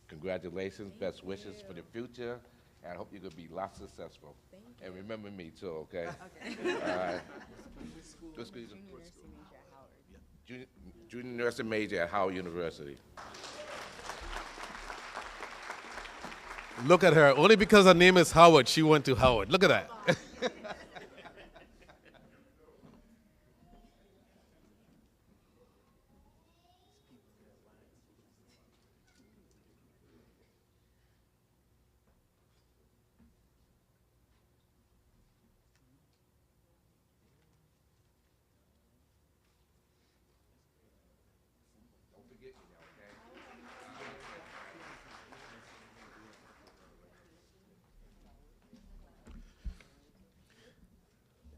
Congratulations, best wishes for the future, and I hope you're going to be lots successful. Thank you. And remember me too, okay? Okay. All right. What school? Junior nursing major at Howard University. Look at her. Only because her name is Howard, she went to Howard. Look at that.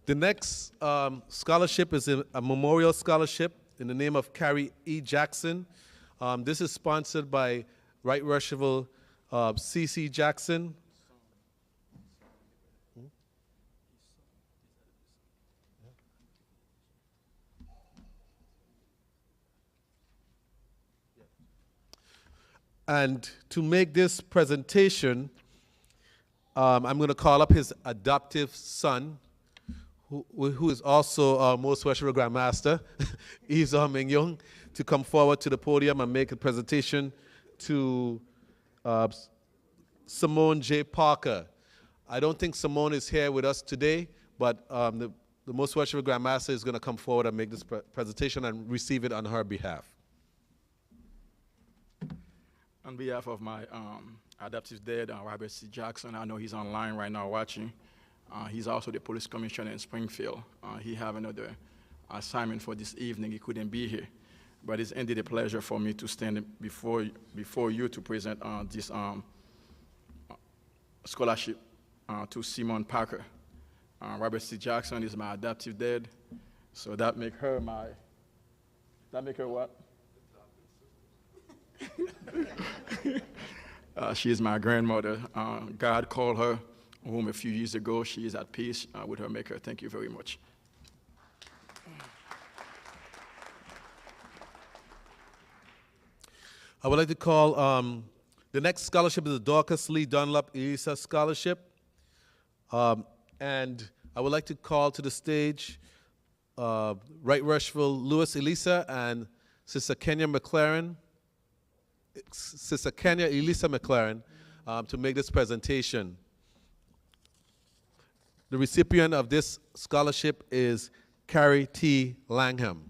The next scholarship is a memorial scholarship in the name of Carrie E. Jackson. This is sponsored by Right Worshipful C.C. Jackson. And to make this presentation, I'm going to call up his adoptive son, who is also our most worshipful Grandmaster, Isa Ming-Young, to come forward to the podium and make a presentation to Simone J. Parker. I don't think Simone is here with us today, but the most worshipful Grandmaster is going to come forward and make this presentation and receive it on her behalf. On behalf of my adoptive dad, Robert C. Jackson, I know he's online right now watching. He's also the police commissioner in Springfield. He have another assignment for this evening. He couldn't be here. But it's indeed a pleasure for me to stand before you to present this scholarship to Simone Parker. Robert C. Jackson is my adoptive dad, so that make her what? She is my grandmother. God called her home a few years ago. She is at peace with her Maker. Thank you very much. I would like to call, the next scholarship is the Dorcas Lee Dunlop Elisa Scholarship. And I would like to call to the stage Right Worshipful Louis Elisa and Sister Kenya McLaren, Sister Kenya Elisa McLaren, to make this presentation. The recipient of this scholarship is Carrie T. Langham.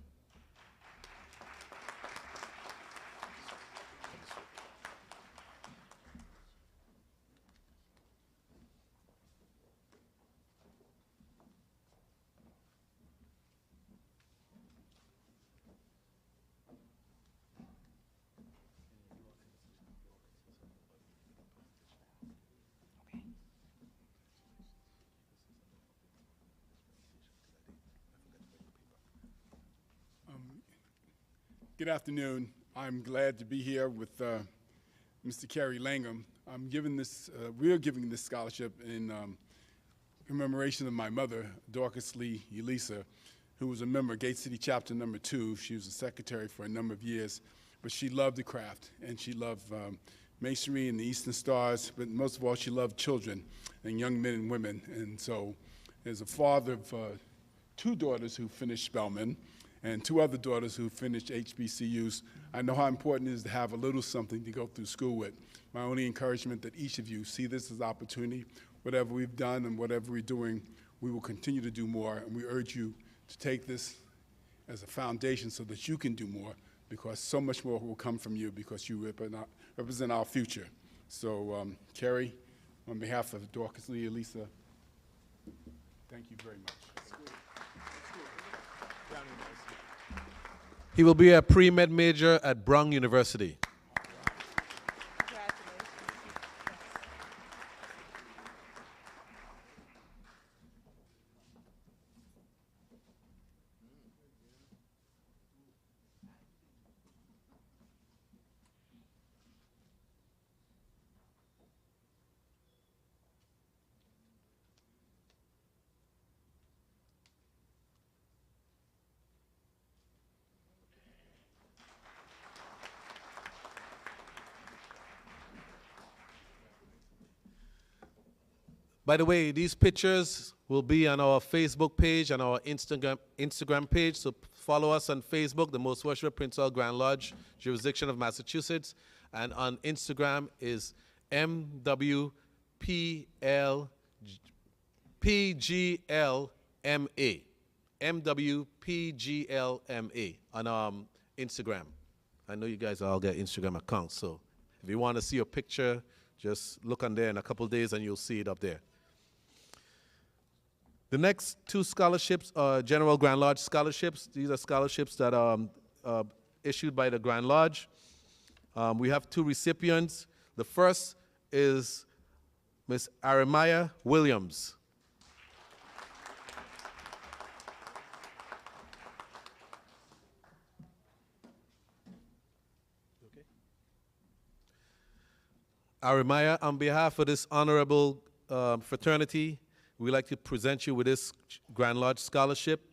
Good afternoon. I'm glad to be here with Mr. Carrie Langham. We're giving this scholarship in commemoration of my mother, Dorcas Lee Elisa, who was a member of Gate City Chapter number 2. She was a secretary for a number of years, but she loved the craft, and she loved masonry and the Eastern Stars, but most of all, she loved children and young men and women. And so, as a father of 2 daughters who finished Spelman, and 2 other daughters who finished HBCUs, I know how important it is to have a little something to go through school with. My only encouragement that each of you see this as opportunity. Whatever we've done and whatever we're doing, we will continue to do more, and we urge you to take this as a foundation so that you can do more, because so much more will come from you because you represent our future. So, Carrie, on behalf of Dorcas Lee Elisa, thank you very much. He will be a pre-med major at Brown University. By the way, these pictures will be on our Facebook page and our Instagram page. So follow us on Facebook, the Most Worshipful Prince Hall Grand Lodge, jurisdiction of Massachusetts. And on Instagram is MWPGLMA. MWPGLMA on Instagram. I know you guys all get Instagram accounts, so if you want to see a picture, just look on there in a couple of days and you'll see it up there. The next two scholarships are General Grand Lodge scholarships. These are scholarships that are issued by the Grand Lodge. We have two recipients. The first is Miss Aramaya Williams. Aramaya, on behalf of this honorable fraternity, we'd like to present you with this Grand Lodge scholarship.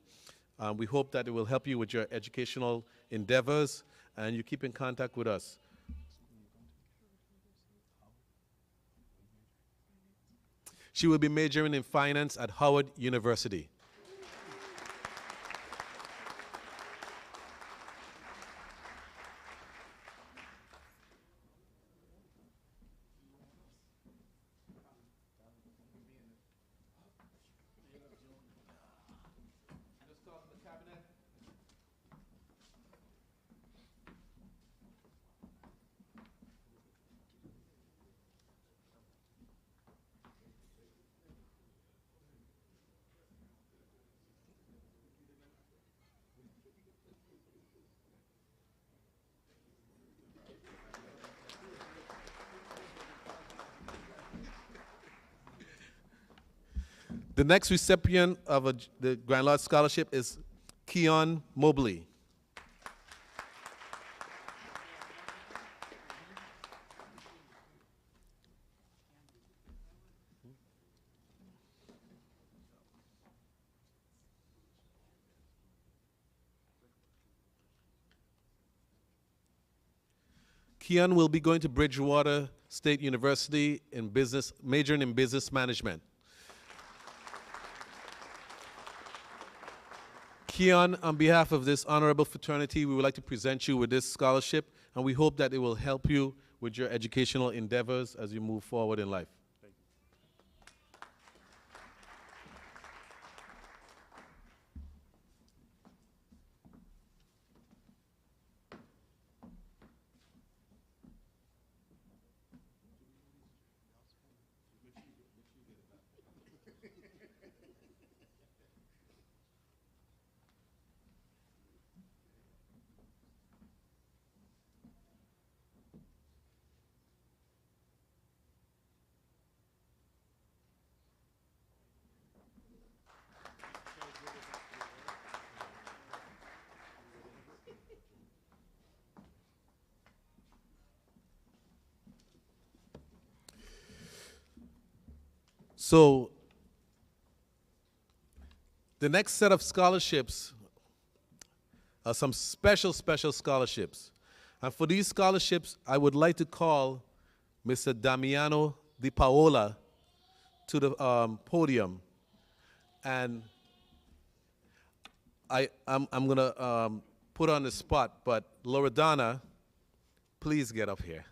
We hope that it will help you with your educational endeavors, and you keep in contact with us. She will be majoring in finance at Howard University. The next recipient of the Grand Lodge Scholarship is Keon Mobley. Keon will be going to Bridgewater State University in business, majoring in business management. Keon, on behalf of this honorable fraternity, we would like to present you with this scholarship, and we hope that it will help you with your educational endeavors as you move forward in life. So the next set of scholarships are some special scholarships. And for these scholarships, I would like to call Mr. Damiano Di Paola to the podium. And I'm going to put on the spot, but Loredana, please get up here.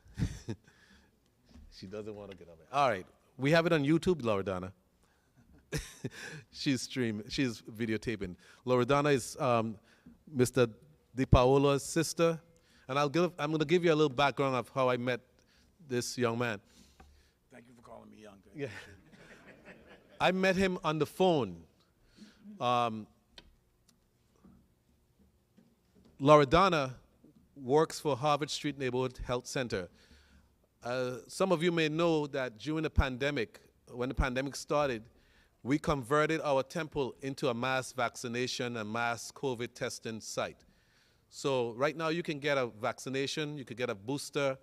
She doesn't want to get up here. All right. We have it on YouTube, Loredana. She's videotaping. Loredana is Mr. Di Paola's sister. And I'm going to give you a little background of how I met this young man. Thank you for calling me young. Yeah. I met him on the phone. Loredana works for Harvard Street Neighborhood Health Center. Some of you may know that during the pandemic, when the pandemic started, we converted our temple into a mass vaccination and mass COVID testing site. So right now you can get a vaccination, you can get a booster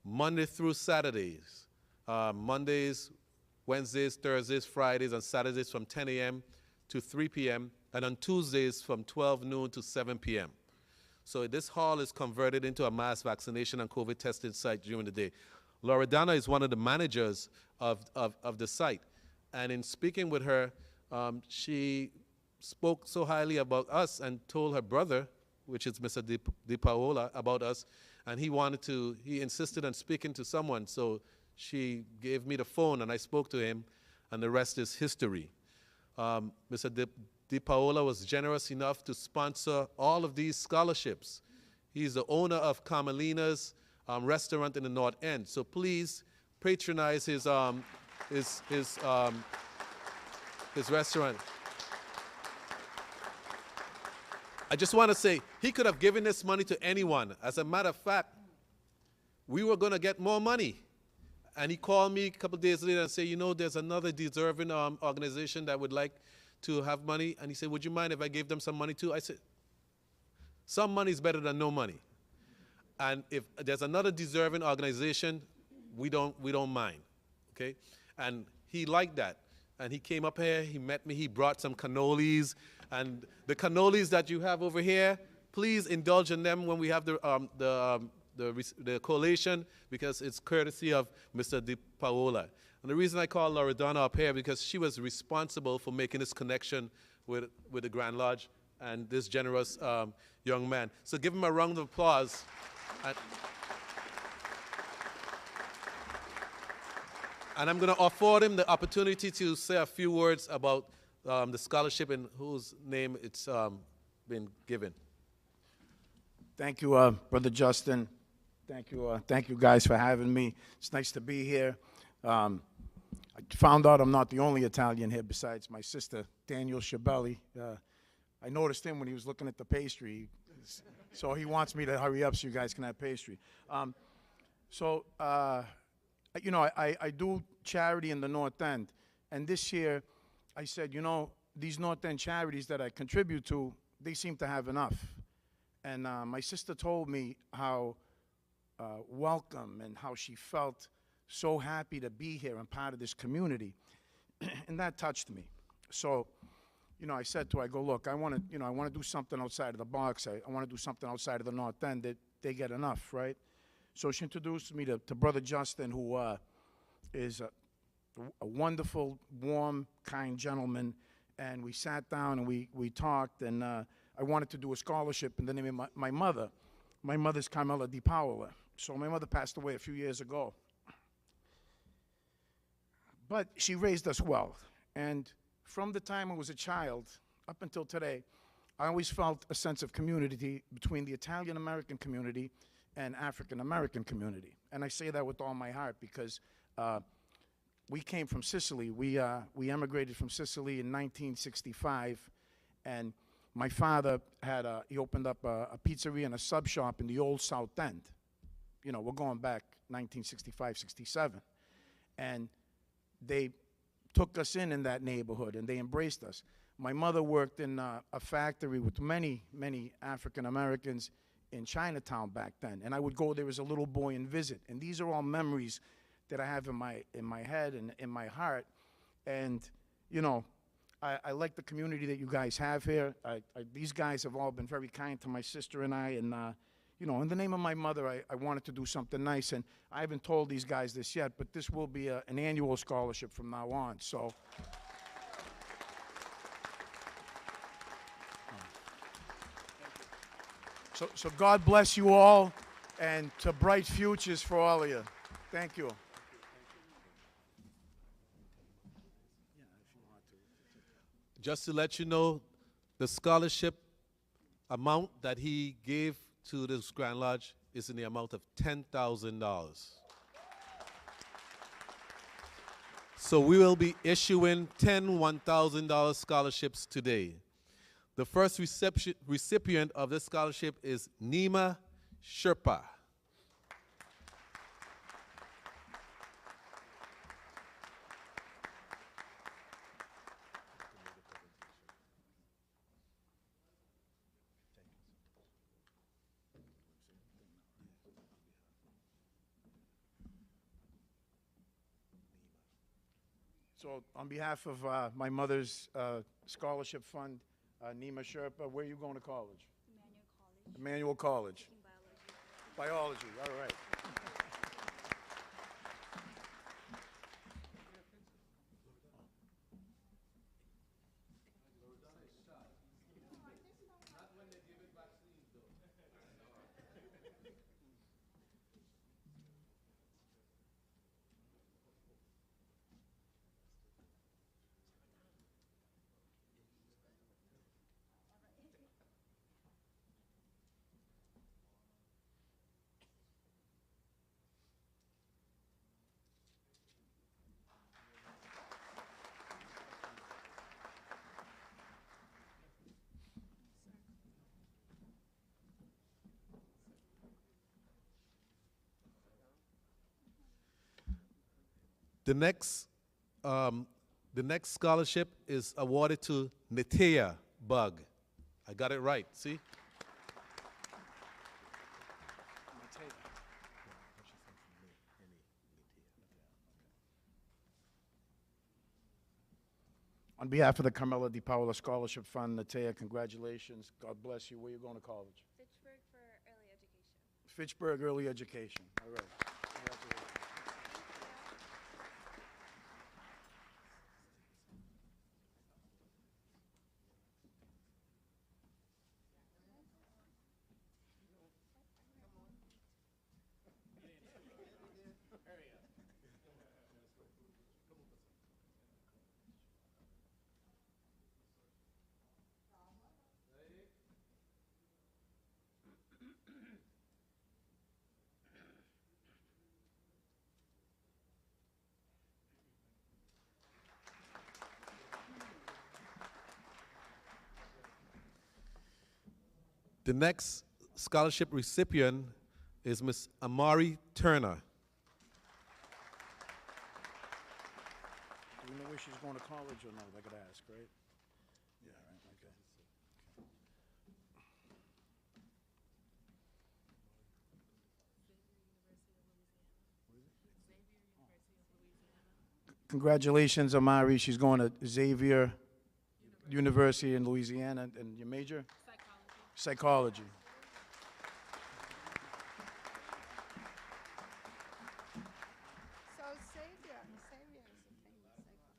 Monday through Saturdays. Mondays, Wednesdays, Thursdays, Fridays, and Saturdays from 10 a.m. to 3 p.m. and on Tuesdays from 12 noon to 7 p.m. So this hall is converted into a mass vaccination and COVID testing site during the day. Loredana is one of the managers of the site. And in speaking with her, she spoke so highly about us and told her brother, which is Mr. Di Paola, about us. And he insisted on speaking to someone. So she gave me the phone and I spoke to him, and the rest is history. Mr. Di Paola was generous enough to sponsor all of these scholarships. He's the owner of Carmelina's restaurant in the North End. So please patronize his restaurant. I just want to say, he could have given this money to anyone. As a matter of fact, we were going to get more money. And he called me a couple days later and said, you know, there's another deserving organization that would like to have money. And he said, would you mind if I gave them some money too? I said, some money is better than no money. And if there's another deserving organization, we don't mind, okay? And he liked that. And he came up here, he met me, he brought some cannolis. And the cannolis that you have over here, please indulge in them when we have the collation, because it's courtesy of Mr. Di Paola. And the reason I call Loredana up here, because she was responsible for making this connection with the Grand Lodge and this generous young man. So give him a round of applause. And I'm going to afford him the opportunity to say a few words about the scholarship in whose name it's been given. Thank you, Brother Justin. Thank you guys for having me. It's nice to be here. I found out I'm not the only Italian here besides my sister, Daniel Schiavelli. I noticed him when he was looking at the pastry, so he wants me to hurry up so you guys can have pastry. You know, I do charity in the North End, and this year I said, you know, these North End charities that I contribute to, they seem to have enough. And my sister told me how welcome and how she felt so happy to be here and part of this community, and that touched me. So, you know, I said to her, I go, look, I want to do something outside of the box. I want to do something outside of the North End that they get enough, right? So she introduced me to Brother Justin, who is a wonderful, warm, kind gentleman. And we sat down and we talked, and I wanted to do a scholarship in the name of my mother. My mother's Carmela Di Paola. So my mother passed away a few years ago. But she raised us well. And from the time I was a child up until today, I always felt a sense of community between the Italian-American community and African-American community. And I say that with all my heart because we came from Sicily. We emigrated from Sicily in 1965, and my father he opened up a pizzeria and a sub shop in the old South End. You know, we're going back 1965, 67. And they took us in that neighborhood, and they embraced us. My mother worked in a factory with many, many African Americans in Chinatown back then, and I would go there as a little boy and visit. And these are all memories that I have in my head and in my heart. And you know, I like the community that you guys have here. These guys have all been very kind to my sister and I, and you know, in the name of my mother, I wanted to do something nice. And I haven't told these guys this yet, but this will be an annual scholarship from now on. So. So God bless you all, and to bright futures for all of you. Thank you. Just to let you know, the scholarship amount that he gave to this Grand Lodge is in the amount of $10,000. So we will be issuing 10 $1,000 scholarships today. The first recipient of this scholarship is Nima Sherpa. So on behalf of my mother's scholarship fund, Nima Sherpa, where are you going to college? Emmanuel College. Biology, all right. The next scholarship is awarded to Netea Bug. I got it right, see? On behalf of the Carmela Di Paola Scholarship Fund, Natea, congratulations. God bless you. Where are you going to college? Fitchburg for early education. Fitchburg Early Education. All right. Congratulations. The next scholarship recipient is Miss Amari Turner. Do you know where she's going to college or no? I could ask, right? Yeah, right, okay. Congratulations, Amari. She's going to Xavier University in Louisiana. And your major? Psychology. So Xavier is a famous psychologist.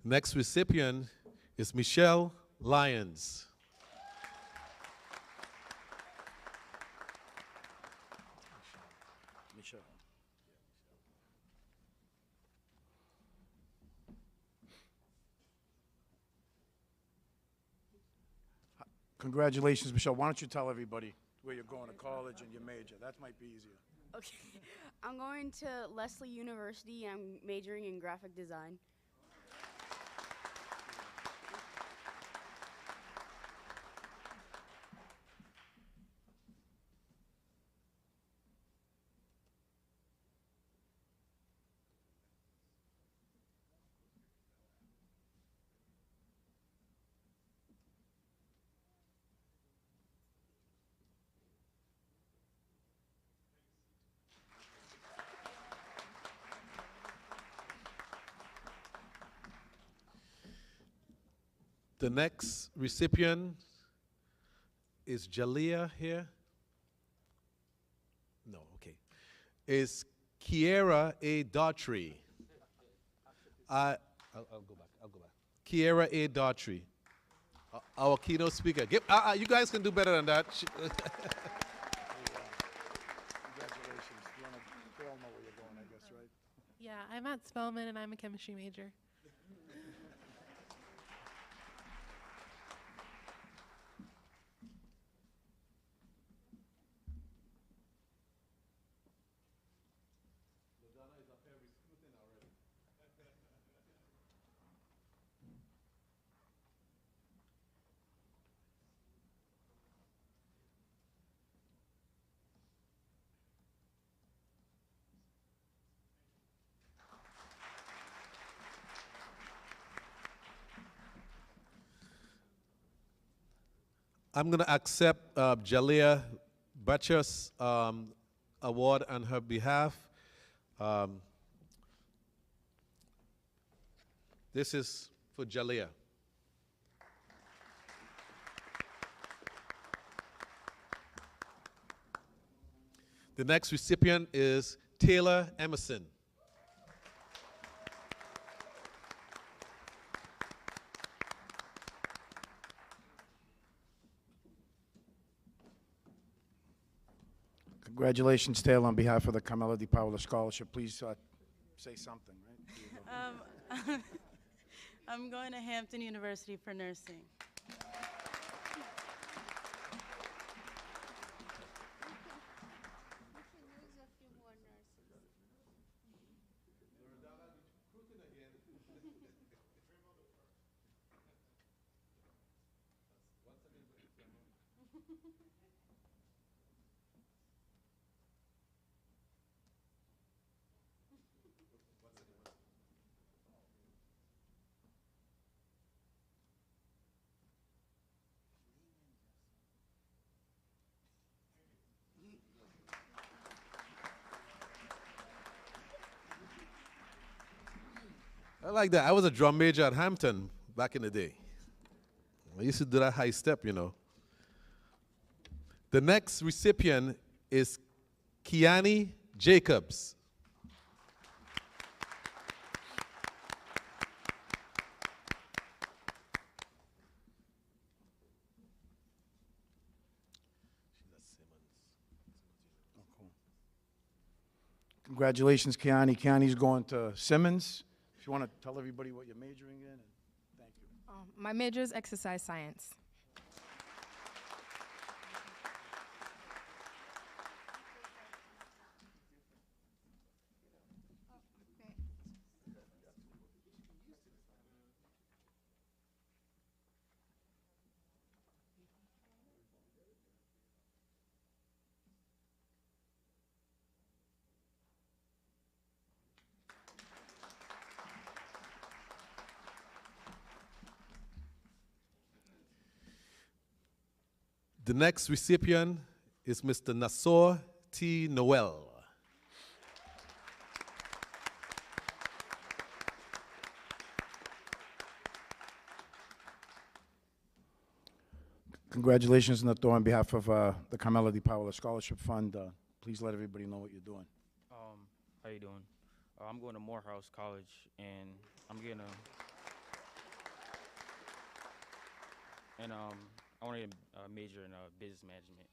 Next recipient is Michelle Lyons. Michelle. Congratulations, Michelle. Why don't you tell everybody where you're going to college and your major? That might be easier. Okay. I'm going to Leslie University. I'm majoring in graphic design. The next recipient is Jalea here. No, okay. Is Kiera A. Daughtry. I'll go back. Kiera A. Daughtry, our keynote speaker. You guys can do better than that. Congratulations. We all know where you're going, I guess, right? Yeah, I'm at Spelman and I'm a chemistry major. I'm going to accept Jalea Butcher's award on her behalf. This is for Jalea. The next recipient is Taylor Emerson. Congratulations, Taylor, on behalf of the Carmela Di Paola Scholarship. Please say something, right? I'm going to Hampton University for nursing. I like that. I was a drum major at Hampton back in the day. I used to do that high step, you know. The next recipient is Kiani Jacobs. Congratulations, Kiani. Kiani's going to Simmons. If you want to tell everybody what you're majoring in, and thank you. My major is exercise science. The next recipient is Mr. Nassor T. Noel. Congratulations, Nathor, on behalf of the Carmela Di Paola Scholarship Fund. Please let everybody know what you're doing. How you doing? I'm going to Morehouse College, and I'm getting I want to major in business management.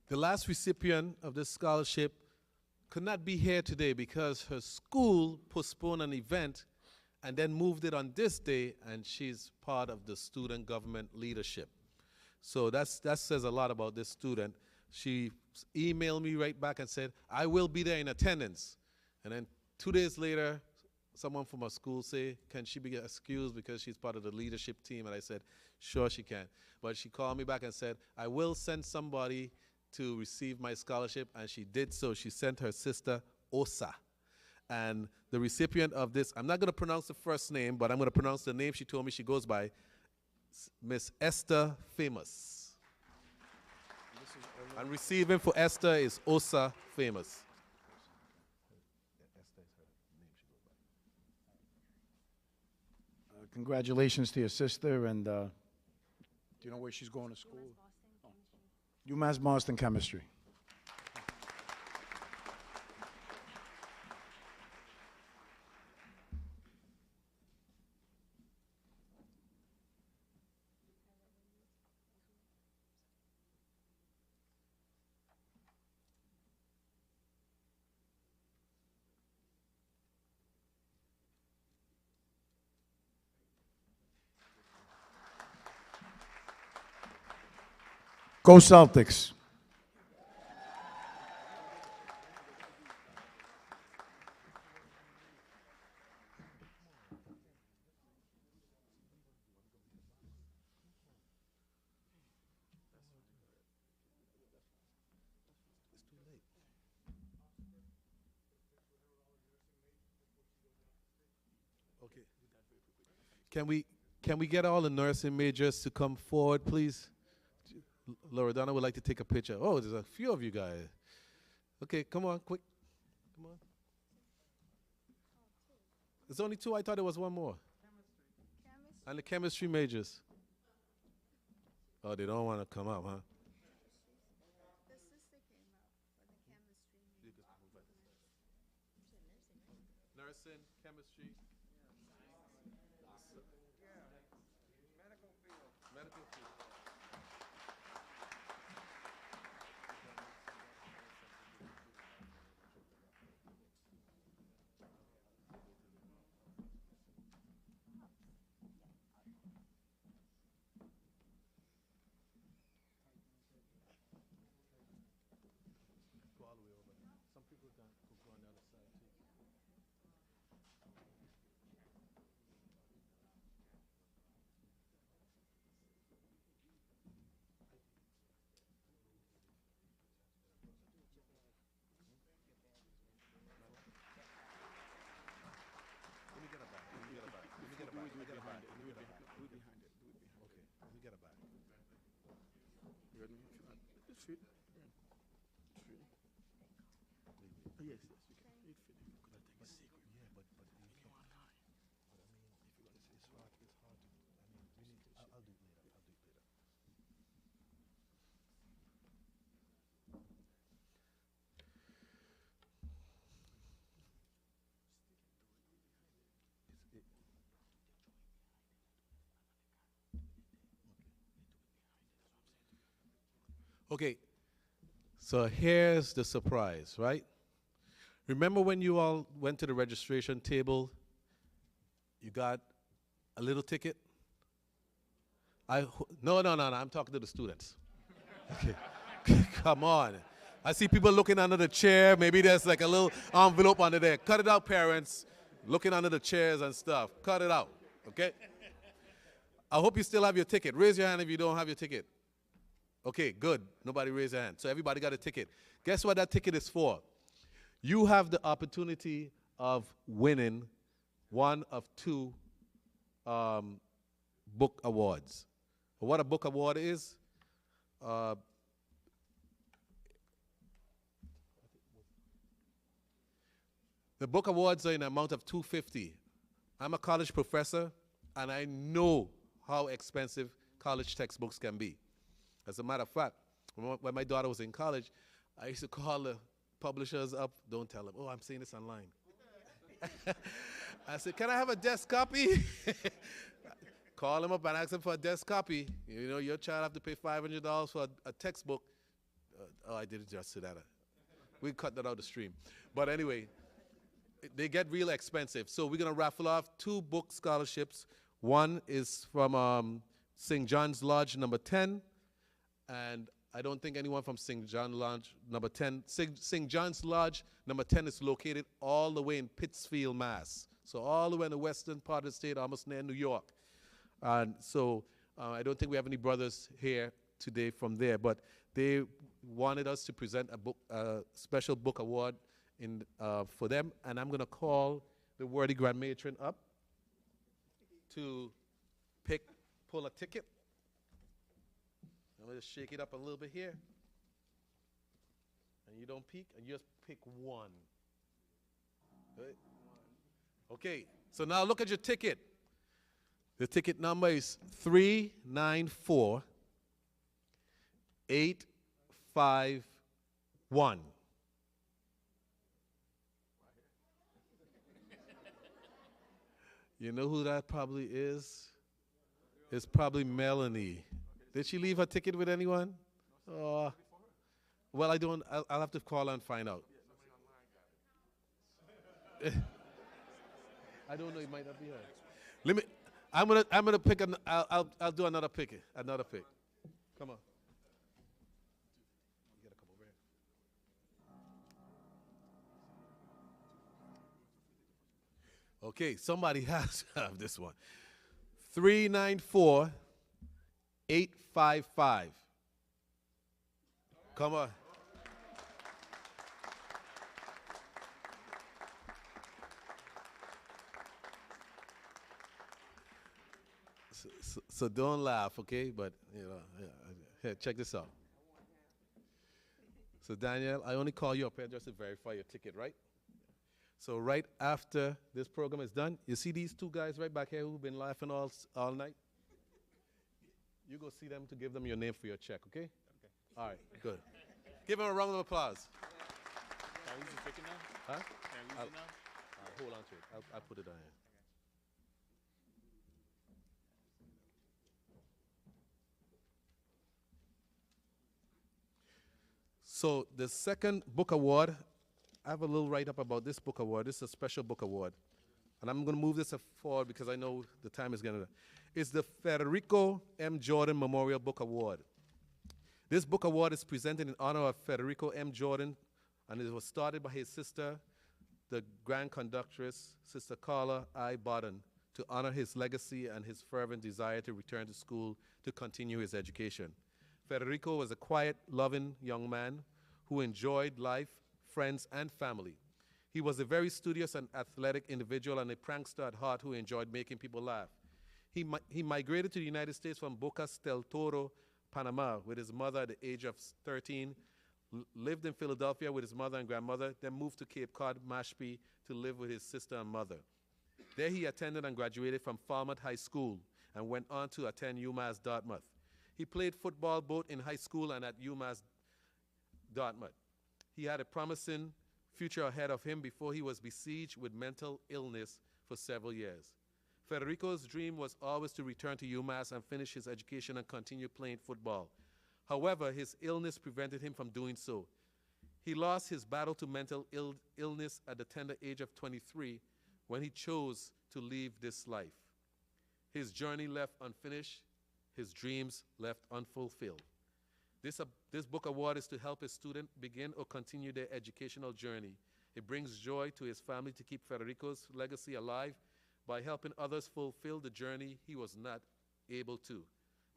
The last recipient of this scholarship could not be here today because her school postponed an event and then moved it on this day, and she's part of the student government leadership. So that says a lot about this student. She emailed me right back and said, I will be there in attendance. And then 2 days later, someone from her school say, can she be excused because she's part of the leadership team? And I said, sure she can. But she called me back and said, I will send somebody to receive my scholarship, and she did so. She sent her sister, Osa. And the recipient of this, I'm not going to pronounce the first name, but I'm going to pronounce the name she told me she goes by, Miss Esther Famous. And receiving for Esther is Osa Famous. Congratulations to your sister, and do you know where she's going to school? UMass Boston Chemistry. Go Celtics. Okay. Can we Can we get all the nursing majors to come forward, please? Loredana would like to take a picture. Oh, there's a few of you guys. Okay, come on, quick. Come on. There's only two. I thought there was one more. Chemistry. And the chemistry majors. Oh, they don't want to come up, huh? The sister came up for the chemistry. Nursing, chemistry. Medical field. Go all the way over. Some people go on the other side too. Let me get a back. Let me get a back. Let me get a back. Let me get a back. Let me get a back. Do it behind it. Do it behind it. Okay, let me get a back. You heard me? It's fit. It's fit. Yes, yes, you can. It's fit. Because I think it's secret. Yeah, but you can't. Online. But I mean, if you're gonna say it's hard to. I mean, we need. I'll do it later. I'll do it later. Okay, so here's the surprise, right? Remember when you all went to the registration table, you got a little ticket? No, I'm talking to the students. Okay. Come on. I see people looking under the chair. Maybe there's like a little envelope under there. Cut it out, parents. Looking under the chairs and stuff. Cut it out, okay? I hope you still have your ticket. Raise your hand if you don't have your ticket. Okay, good. Nobody raised their hand. So everybody got a ticket. Guess what that ticket is for? You have the opportunity of winning one of two book awards. What a book award is, the book awards are in an amount of $250. I'm a college professor, and I know how expensive college textbooks can be. As a matter of fact, when my daughter was in college, I used to call the publishers up. Don't tell them, oh, I'm saying this online. I said, can I have a desk copy? Call them up and ask them for a desk copy. You know, your child have to pay $500 for a textbook. Oh, I didn't just say that. We cut that out of the stream. But anyway, they get real expensive. So we're going to raffle off 2 book scholarships. One is from St. John's Lodge number 10. And I don't think anyone from St. John's Lodge number 10. St. John's Lodge number 10 is located all the way in Pittsfield, Mass. So all the way in the western part of the state, almost near New York. And so I don't think we have any brothers here today from there. But they wanted us to present a special book award for them. And I'm going to call the worthy grand matron up to pull a ticket. I'm going to shake it up a little bit here. And you don't peek, and you just pick one. Right? Okay, so now look at your ticket. The ticket number is 394851. You know who that probably is? It's probably Melanie. Did she leave her ticket with anyone? Well, I don't. I'll have to call her and find out. I don't know. It might not be her. Let me. I'm gonna pick. I'll do another pick. Another pick. Come on. You got a couple there. Okay, somebody has to have this one. 394855. Come on. So don't laugh, okay? But, you know, here, check this out. So, Daniel, I only call you up here just to verify your ticket, right? So right after this program is done, you see these two guys right back here who've been laughing all night? You go see them to give them your name for your check, okay? Okay. All right, good. Give them a round of applause. Can I use the ticket now? Huh? Can I use it now? Hold on to it. I'll put it on here. So the second book award, I have a little write-up about this book award. This is a special book award. And I'm going to move this forward because I know the time is going to. It's the Federico M. Jordan Memorial Book Award. This book award is presented in honor of Federico M. Jordan, and it was started by his sister, the Grand Conductress, Sister Carla I. Bodden, to honor his legacy and his fervent desire to return to school to continue his education. Federico was a quiet, loving young man who enjoyed life, friends, and family. He was a very studious and athletic individual and a prankster at heart who enjoyed making people laugh. He migrated to the United States from Bocas del Toro, Panama, with his mother at the age of 13, lived in Philadelphia with his mother and grandmother, then moved to Cape Cod, Mashpee, to live with his sister and mother. There he attended and graduated from Falmouth High School and went on to attend UMass Dartmouth. He played football both in high school and at UMass Dartmouth. He had a promising future ahead of him before he was besieged with mental illness for several years. Federico's dream was always to return to UMass and finish his education and continue playing football. However, his illness prevented him from doing so. He lost his battle to mental illness at the tender age of 23 when he chose to leave this life. His journey left unfinished, his dreams left unfulfilled. This book award is to help a student begin or continue their educational journey. It brings joy to his family to keep Federico's legacy alive by helping others fulfill the journey he was not able to.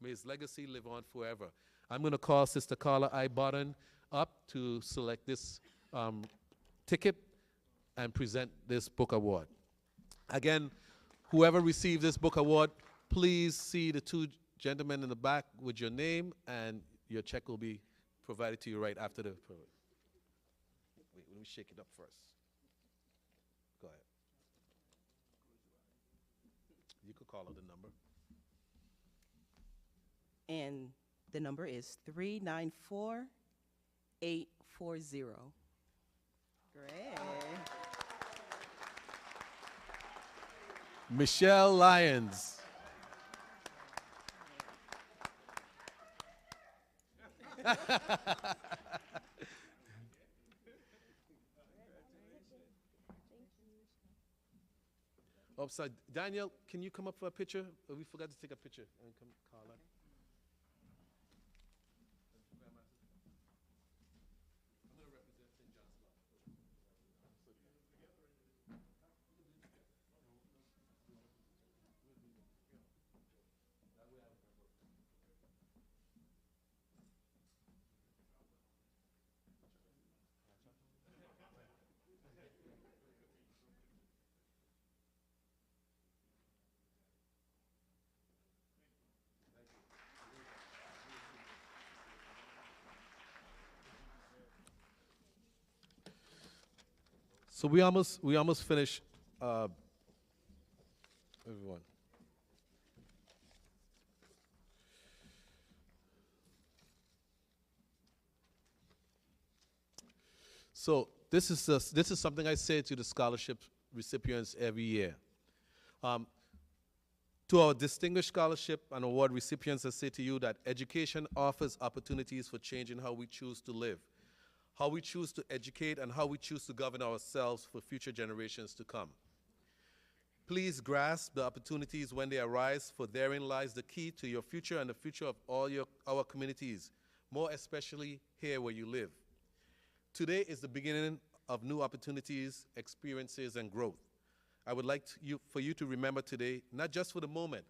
May his legacy live on forever. I'm going to call Sister Carla I. Bodden up to select this ticket and present this book award. Again, whoever receives this book award, please see the two gentlemen in the back with your name, and your check will be provided to you right after the program. Wait, let me shake it up first. Go ahead. You could call out the number. And the number is 394840. Great. Michelle Lyons. Upside. Daniel, can you come up for a picture? We forgot to take a picture. And come, Carla. So we almost finished, everyone. So this is something I say to the scholarship recipients every year. To our distinguished scholarship and award recipients, I say to you that education offers opportunities for changing how we choose to live, how we choose to educate, and how we choose to govern ourselves for future generations to come. Please grasp the opportunities when they arise, for therein lies the key to your future and the future of all our communities, more especially here where you live. Today is the beginning of new opportunities, experiences, and growth. I would like for you to remember today, not just for the moment,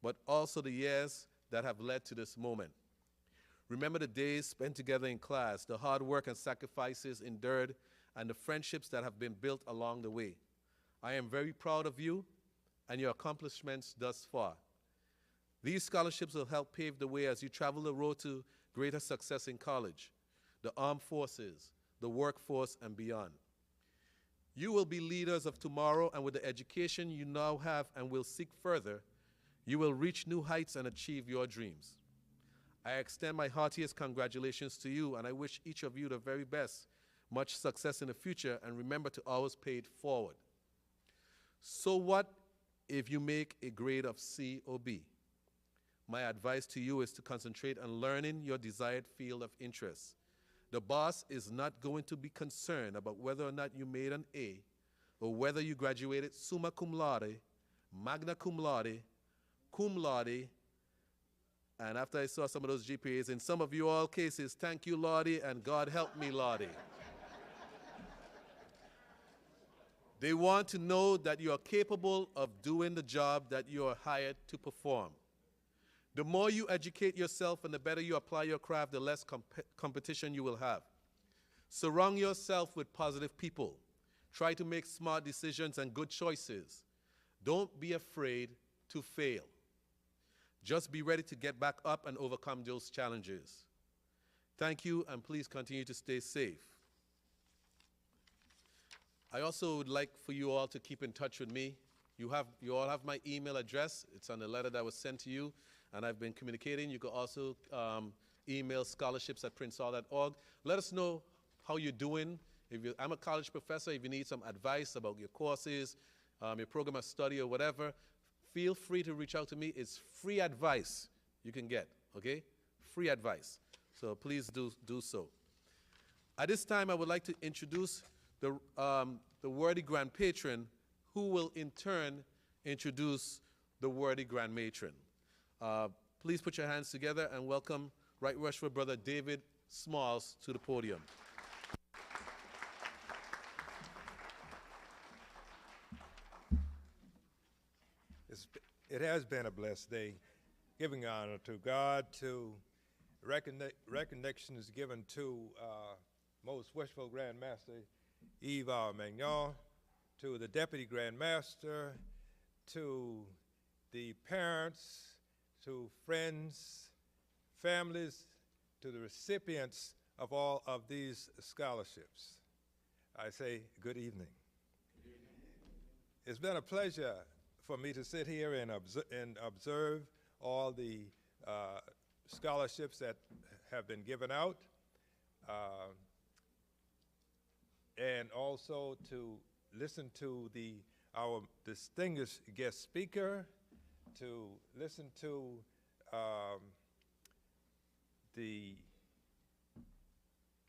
but also the years that have led to this moment. Remember the days spent together in class, the hard work and sacrifices endured, and the friendships that have been built along the way. I am very proud of you and your accomplishments thus far. These scholarships will help pave the way as you travel the road to greater success in college, the armed forces, the workforce, and beyond. You will be leaders of tomorrow, and with the education you now have and will seek further, you will reach new heights and achieve your dreams. I extend my heartiest congratulations to you, and I wish each of you the very best, much success in the future, and remember to always pay it forward. So what if you make a grade of C or B? My advice to you is to concentrate on learning your desired field of interest. The boss is not going to be concerned about whether or not you made an A, or whether you graduated summa cum laude, magna cum laude, and after I saw some of those GPAs, in some of you all cases, thank you, Lordy, and God help me, Lordy. They want to know that you are capable of doing the job that you are hired to perform. The more you educate yourself and the better you apply your craft, the less competition you will have. Surround yourself with positive people. Try to make smart decisions and good choices. Don't be afraid to fail. Just be ready to get back up and overcome those challenges. Thank you, and please continue to stay safe. I also would like for you all to keep in touch with me. You all have my email address. It's on the letter that was sent to you, and I've been communicating. You can also email scholarships@princehall.org. Let us know how you're doing. I'm a college professor. If you need some advice about your courses, your program of study, or whatever, feel free to reach out to me. It's free advice you can get, okay? Free advice. So please do so. At this time, I would like to introduce the worthy grand patron, who will in turn introduce the worthy grand matron. Please put your hands together and welcome Right Worshipful Brother David Smalls to the podium. It has been a blessed day, giving honor to God, to recognition is given to Most Worshipful Grand Master Yves R. Magnon, to the Deputy Grand Master, to the parents, to friends, families, to the recipients of all of these scholarships. I say good evening. It's been a pleasure for me to sit here and observe all the scholarships that have been given out, and also to listen to our distinguished guest speaker, to listen to the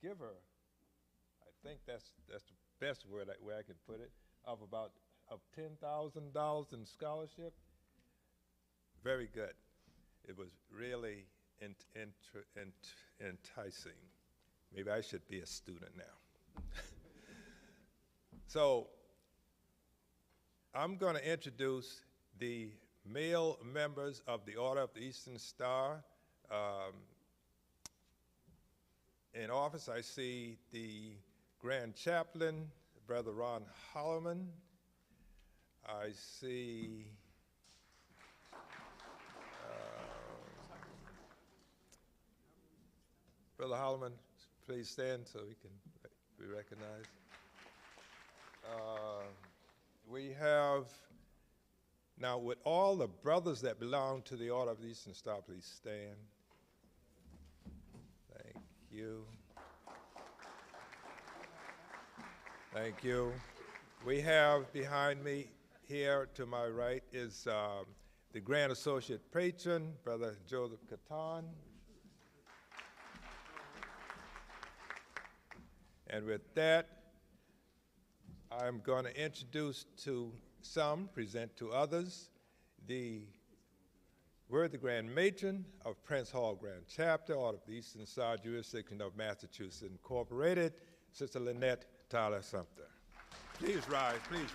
giver. I think that's the best way I can put it, of $10,000 in scholarship. Very good. It was really enticing. Maybe I should be a student now. So I'm going to introduce the male members of the Order of the Eastern Star. In office, I see the Grand Chaplain, Brother Ron Holloman. I see Brother Holloman, please stand so he can be recognized. We have, now with all the brothers that belong to the Order of the Eastern Star, please stand. Thank you. Thank you. We have behind me here to my right is the Grand Associate Patron, Brother Joseph Catan. And with that, I'm going to introduce to some, present to others, the worthy Grand Matron of Prince Hall Grand Chapter, Order of the Eastern Star Jurisdiction of Massachusetts Incorporated, Sister Lynette Tyler Sumter. Please rise, sister.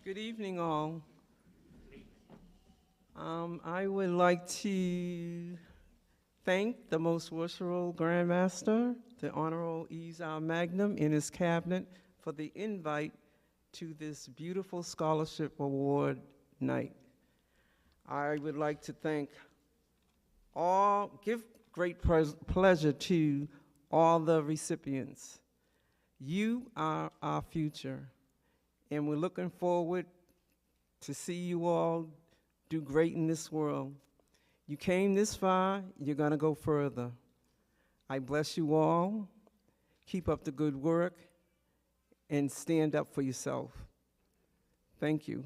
Good evening, all. I would like to thank the Most Worshipful Grand Master, the Honorable Yves R. Magnum, and his cabinet for the invite to this beautiful scholarship award night. I would like to give great pleasure to all the recipients. You are our future, and we're looking forward to see you all do great in this world. You came this far, you're gonna go further. I bless you all. Keep up the good work and stand up for yourself. Thank you.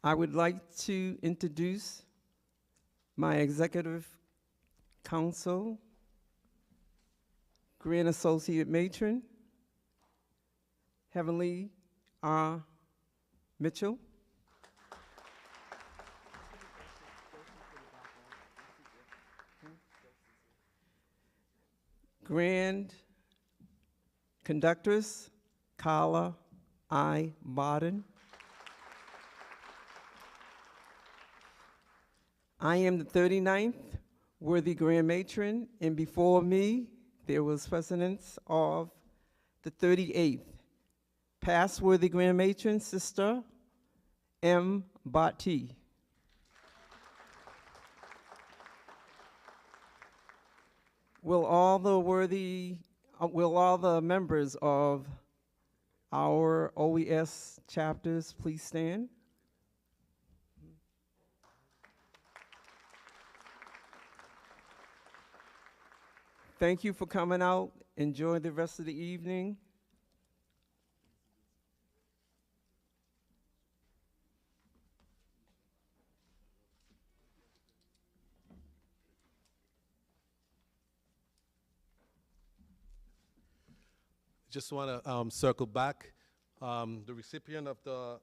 I would like to introduce my executive council, Grand Associate Matron, Heavenly R. Mitchell. Grand Conductress, Carla I. Barden. I am the 39th worthy Grand Matron, and before me, there was precedence of the 38th. Past worthy Grand Matron, Sister M. Daughtry. Will all the members of our OES chapters please stand? Thank you for coming out. Enjoy the rest of the evening. Just want to circle back. The recipient of the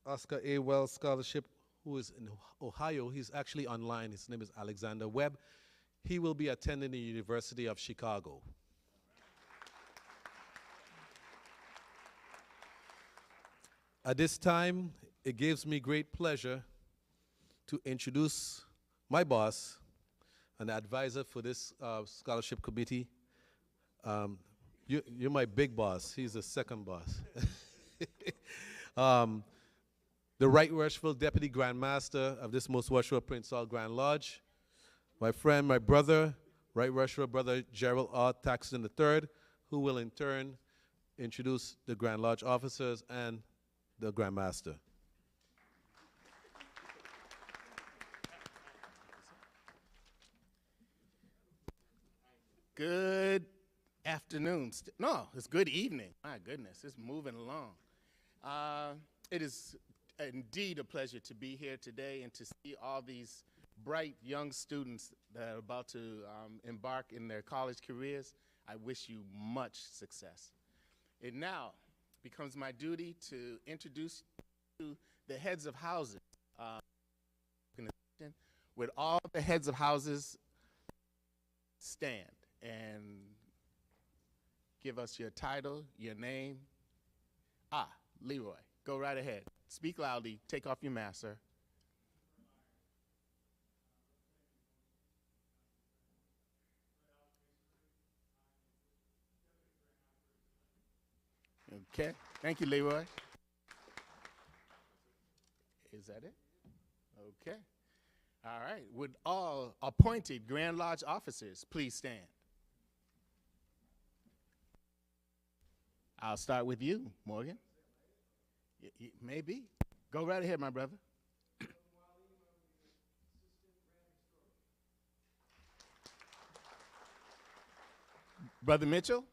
Oscar A. Wells Scholarship, who is in Ohio, he's actually online. His name is Alexander Webb. He will be attending the University of Chicago. At this time, it gives me great pleasure to introduce my boss and advisor for this scholarship committee. You're my big boss. He's the second boss. The Right Worshipful Deputy Grand Master of this Most Worshipful Prince Hall Grand Lodge, my friend, my brother, Right Worshipful Brother Gerald R. Taxton III, who will in turn introduce the Grand Lodge officers and the Grand Master. Good afternoon. No, it's good evening. My goodness, it's moving along. It is indeed a pleasure to be here today and to see all these bright young students that are about to embark in their college careers. I wish you much success. It now becomes my duty to introduce you to the heads of houses. With all the heads of houses stand and give us your title, your name. Leroy, go right ahead. Speak loudly, take off your mask, sir. Okay, thank you, Leroy. Is that it? Okay. All right, would all appointed Grand Lodge officers please stand? I'll start with you, Morgan. Maybe. Go right ahead, my brother. Brother Mitchell.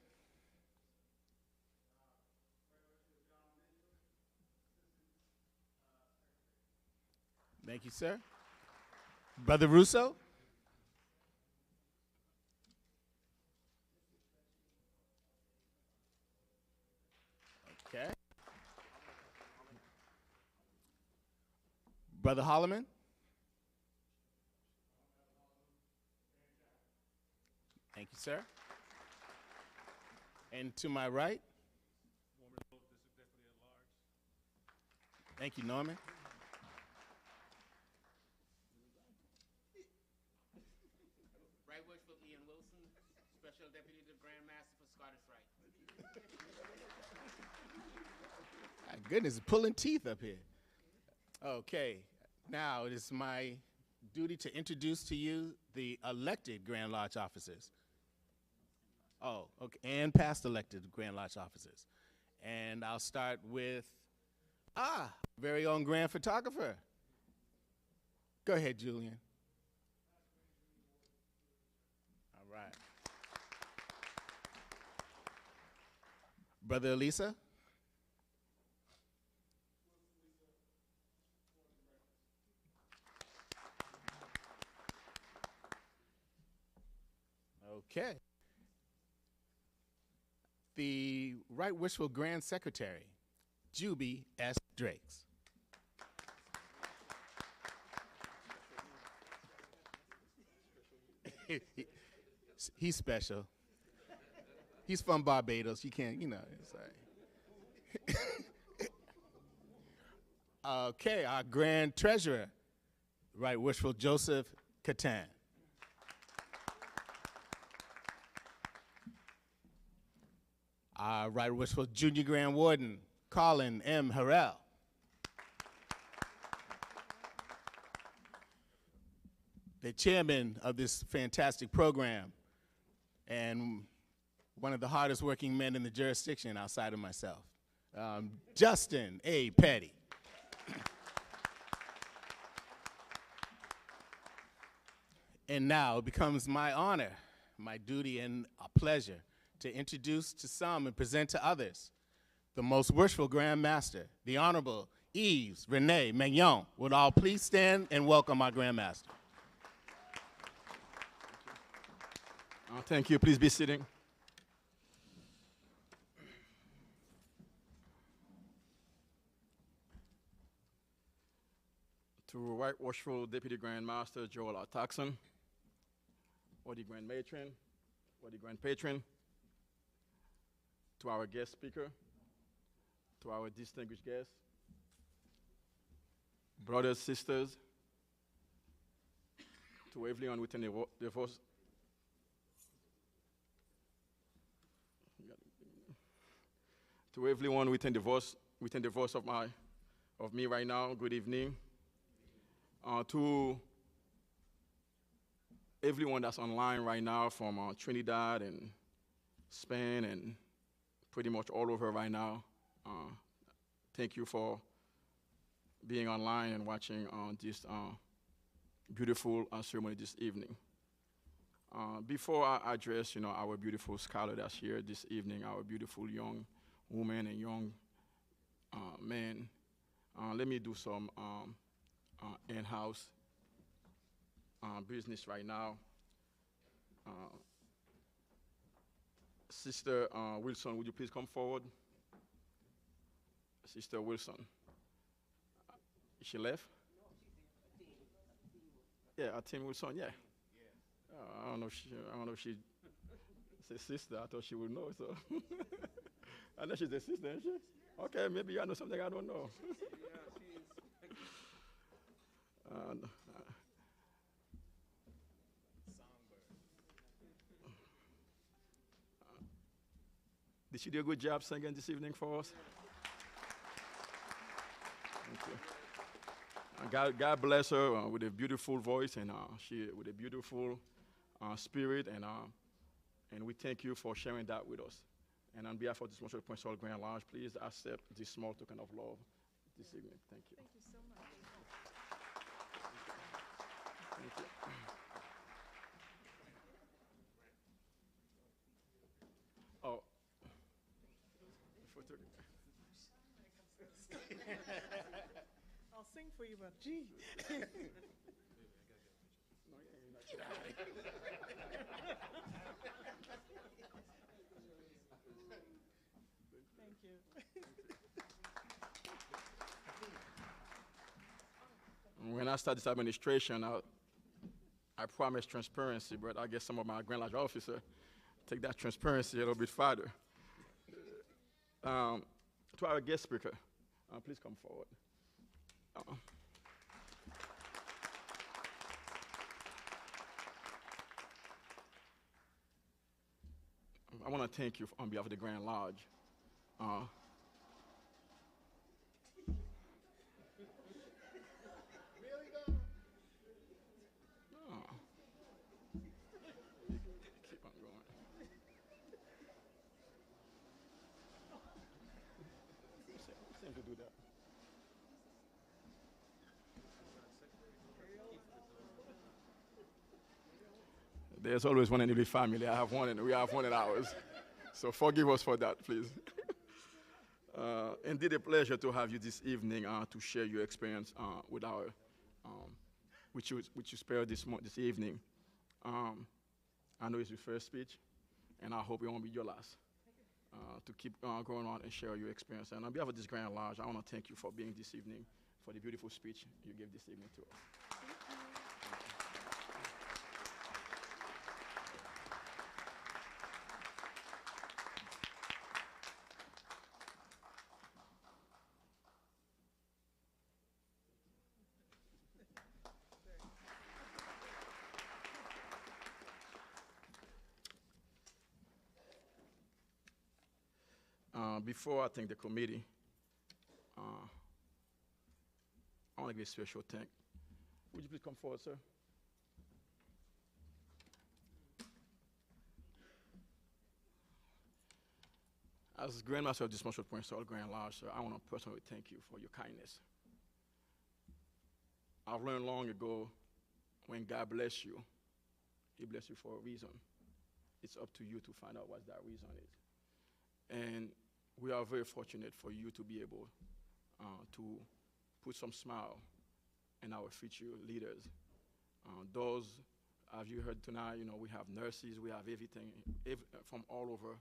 Thank you, sir. Brother Russo. Okay. Brother Holloman. Thank you, sir. And to my right. Thank you, Norman. Right Worshipful Ian Wilson, Special Deputy Grand Master for Scottish Rite. My goodness, pulling teeth up here. Okay, now it is my duty to introduce to you the elected Grand Lodge officers. Oh, okay, and past elected Grand Lodge officers. And I'll start with, very own Grand Photographer. Go ahead, Julian. All right. Brother Elisa. Okay. The Right Worshipful Grand Secretary, Juby S. Drakes. He's special. He's from Barbados. You can't, it's like. Okay, our Grand Treasurer, Right Worshipful Joseph Catan. Our Right Worshipful Junior Grand Warden, Colin M. Harrell. The chairman of this fantastic program and one of the hardest working men in the jurisdiction outside of myself, Justin A. Petty. And now it becomes my honor, my duty, and a pleasure to introduce to some and present to others the most worshipful Grand Master, the Honorable Yves Rene Magnon. Would all please stand and welcome our Grand Master. Thank you. Please be sitting. To Right Worshipful Deputy Grand Master Joel R. Taxon, or the Grand Matron, or the Grand Patron, to our guest speaker, to our distinguished guests, brothers, sisters, to everyone within the voice. To everyone within the voice of me right now, good evening. To everyone that's online right now from Trinidad and Spain and pretty much all over right now, thank you for being online and watching this beautiful ceremony this evening. Before I address, our beautiful scholar that's here this evening, our beautiful young woman and young man, let me do some in-house business right now. Sister Wilson, would you please come forward? Sister Wilson. Is she left? Yeah, Athene Wilson, yeah. I don't know if she says sister. I thought she would know, so. I know she's a sister, isn't she? Okay, maybe I know something I don't know. Did she do a good job singing this evening for us? Thank you. God bless her with a beautiful voice and she with a beautiful spirit, and we thank you for sharing that with us. And on behalf of this Worshipful Prince Hall Grand Lodge, please accept this small token of love this evening. Thank you. Thank you so much. Thank you. Oh. I'll sing for you, but gee. Get out of here. Thank you. When I started this administration, I promised transparency, but I guess some of my Grand Lodge officers take that transparency a little bit farther. To our guest speaker, please come forward. I want to thank you on behalf of the Grand Lodge. Keep on going. Seem to do that. There's always one in every family. I have one, and we have one in ours. So forgive us for that, please. Indeed, a pleasure to have you this evening to share your experience with our, which you spared this evening. I know it's your first speech, and I hope it won't be your last. To keep going on and share your experience. And on behalf of this Grand Lodge, I want to thank you for being this evening, for the beautiful speech you gave this evening to us. Before I thank the committee, I want to give a special thank. Would you please come forward, sir? As Grandmaster of this Marshall Point Salt Grand Lodge, sir, I want to personally thank you for your kindness. I've learned long ago, when God bless you, He bless you for a reason. It's up to you to find out what that reason is. And we are very fortunate for you to be able to put some smile in our future leaders. Those, as you heard tonight, you know, we have nurses, we have everything from all over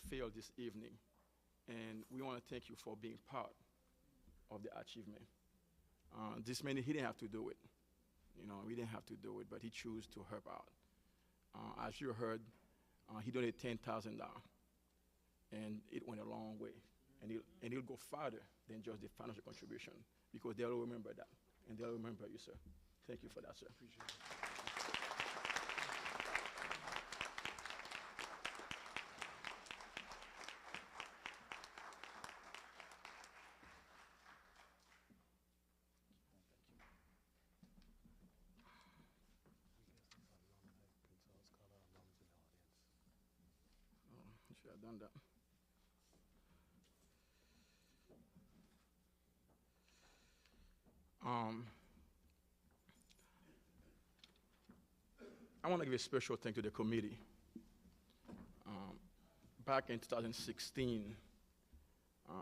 field this evening. And we want to thank you for being part of the achievement. This man, he didn't have to do it. You know, we didn't have to do it, but he chose to help out. As you heard, he donated $10,000, and it went a long way. And he'll go farther than just the financial contribution, because they'll remember that, and they'll remember you, sir. Thank you for that, sir. Appreciate it. Should have done that. I want to give a special thank to the committee. Back in 2016,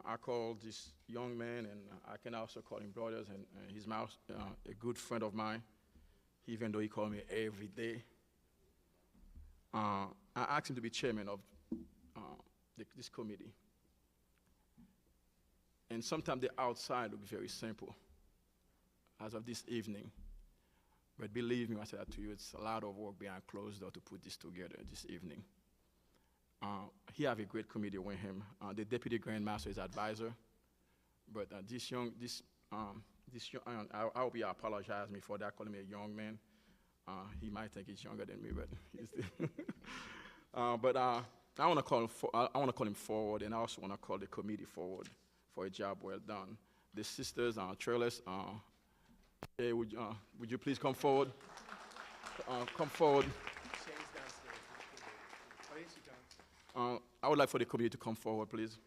I called this young man, and I can also call him brothers, and he's a good friend of mine, even though he called me every day. I asked him to be chairman of this committee. And sometimes the outside look very simple, as of this evening. But believe me when I say that to you, it's a lot of work behind closed door to put this together this evening. He have a great committee with him. The deputy Grand Master is advisor. But I hope he apologize me for that, calling me a young man. He might think he's younger than me, but he's I want to call him forward, and I also want to call the committee forward for a job well done. The sisters, Trellis, hey, would you please come forward? Come forward. I would like for the committee to come forward, please.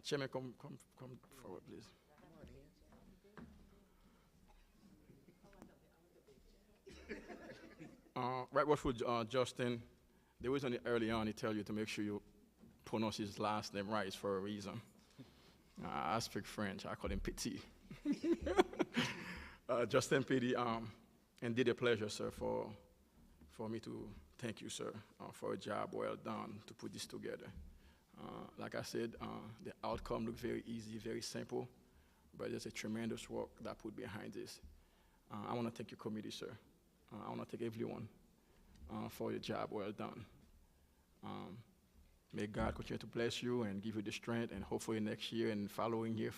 Chairman, come forward, please. Right, Worshipful Justin, the reason early on he tell you to make sure you pronounce his last name right is for a reason. I speak French. I call him Petit. Justin Petit, indeed a pleasure, sir, for me to thank you, sir, for a job well done to put this together. Like I said, the outcome looked very easy, very simple, but there's a tremendous work that put behind this. I want to thank your committee, sir. I want to thank everyone for your job well done. May God continue to bless you and give you the strength, and hopefully next year and following year,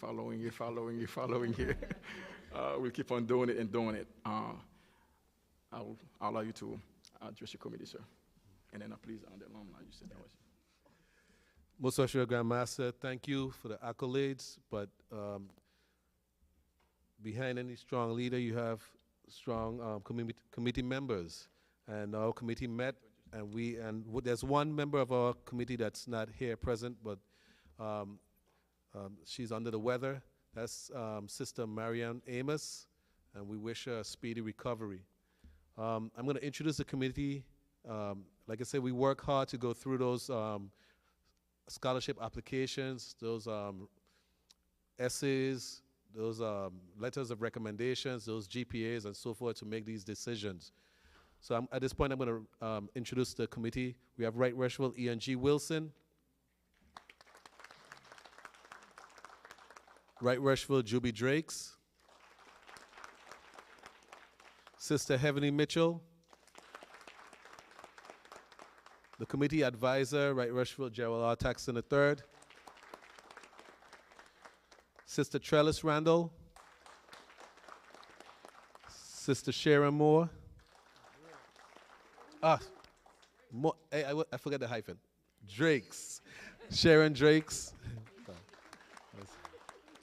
we'll keep on doing it and doing it. I'll allow you to address your committee, sir. And then please, on the alumni, you said that was. Most Worshipful Grandmaster, thank you for the accolades, but behind any strong leader, you have strong committee members. And our committee met, and there's one member of our committee that's not here present, but she's under the weather. That's Sister Marianne Amos, and we wish her a speedy recovery. I'm going to introduce the committee. Like I said, we work hard to go through those scholarship applications, those essays, those letters of recommendations, those GPAs, and so forth to make these decisions. So at this point, I'm going to introduce the committee. We have Right Worshipful E.N.G. Wilson, Right Worshipful Juby Drakes, Sister Heavenly Mitchell, the committee advisor, Right Worshipful Gerald R. Taxon III, Sister Trellis Randall, Sister Sharon Moore, I forgot the hyphen, Drakes, Sharon Drakes,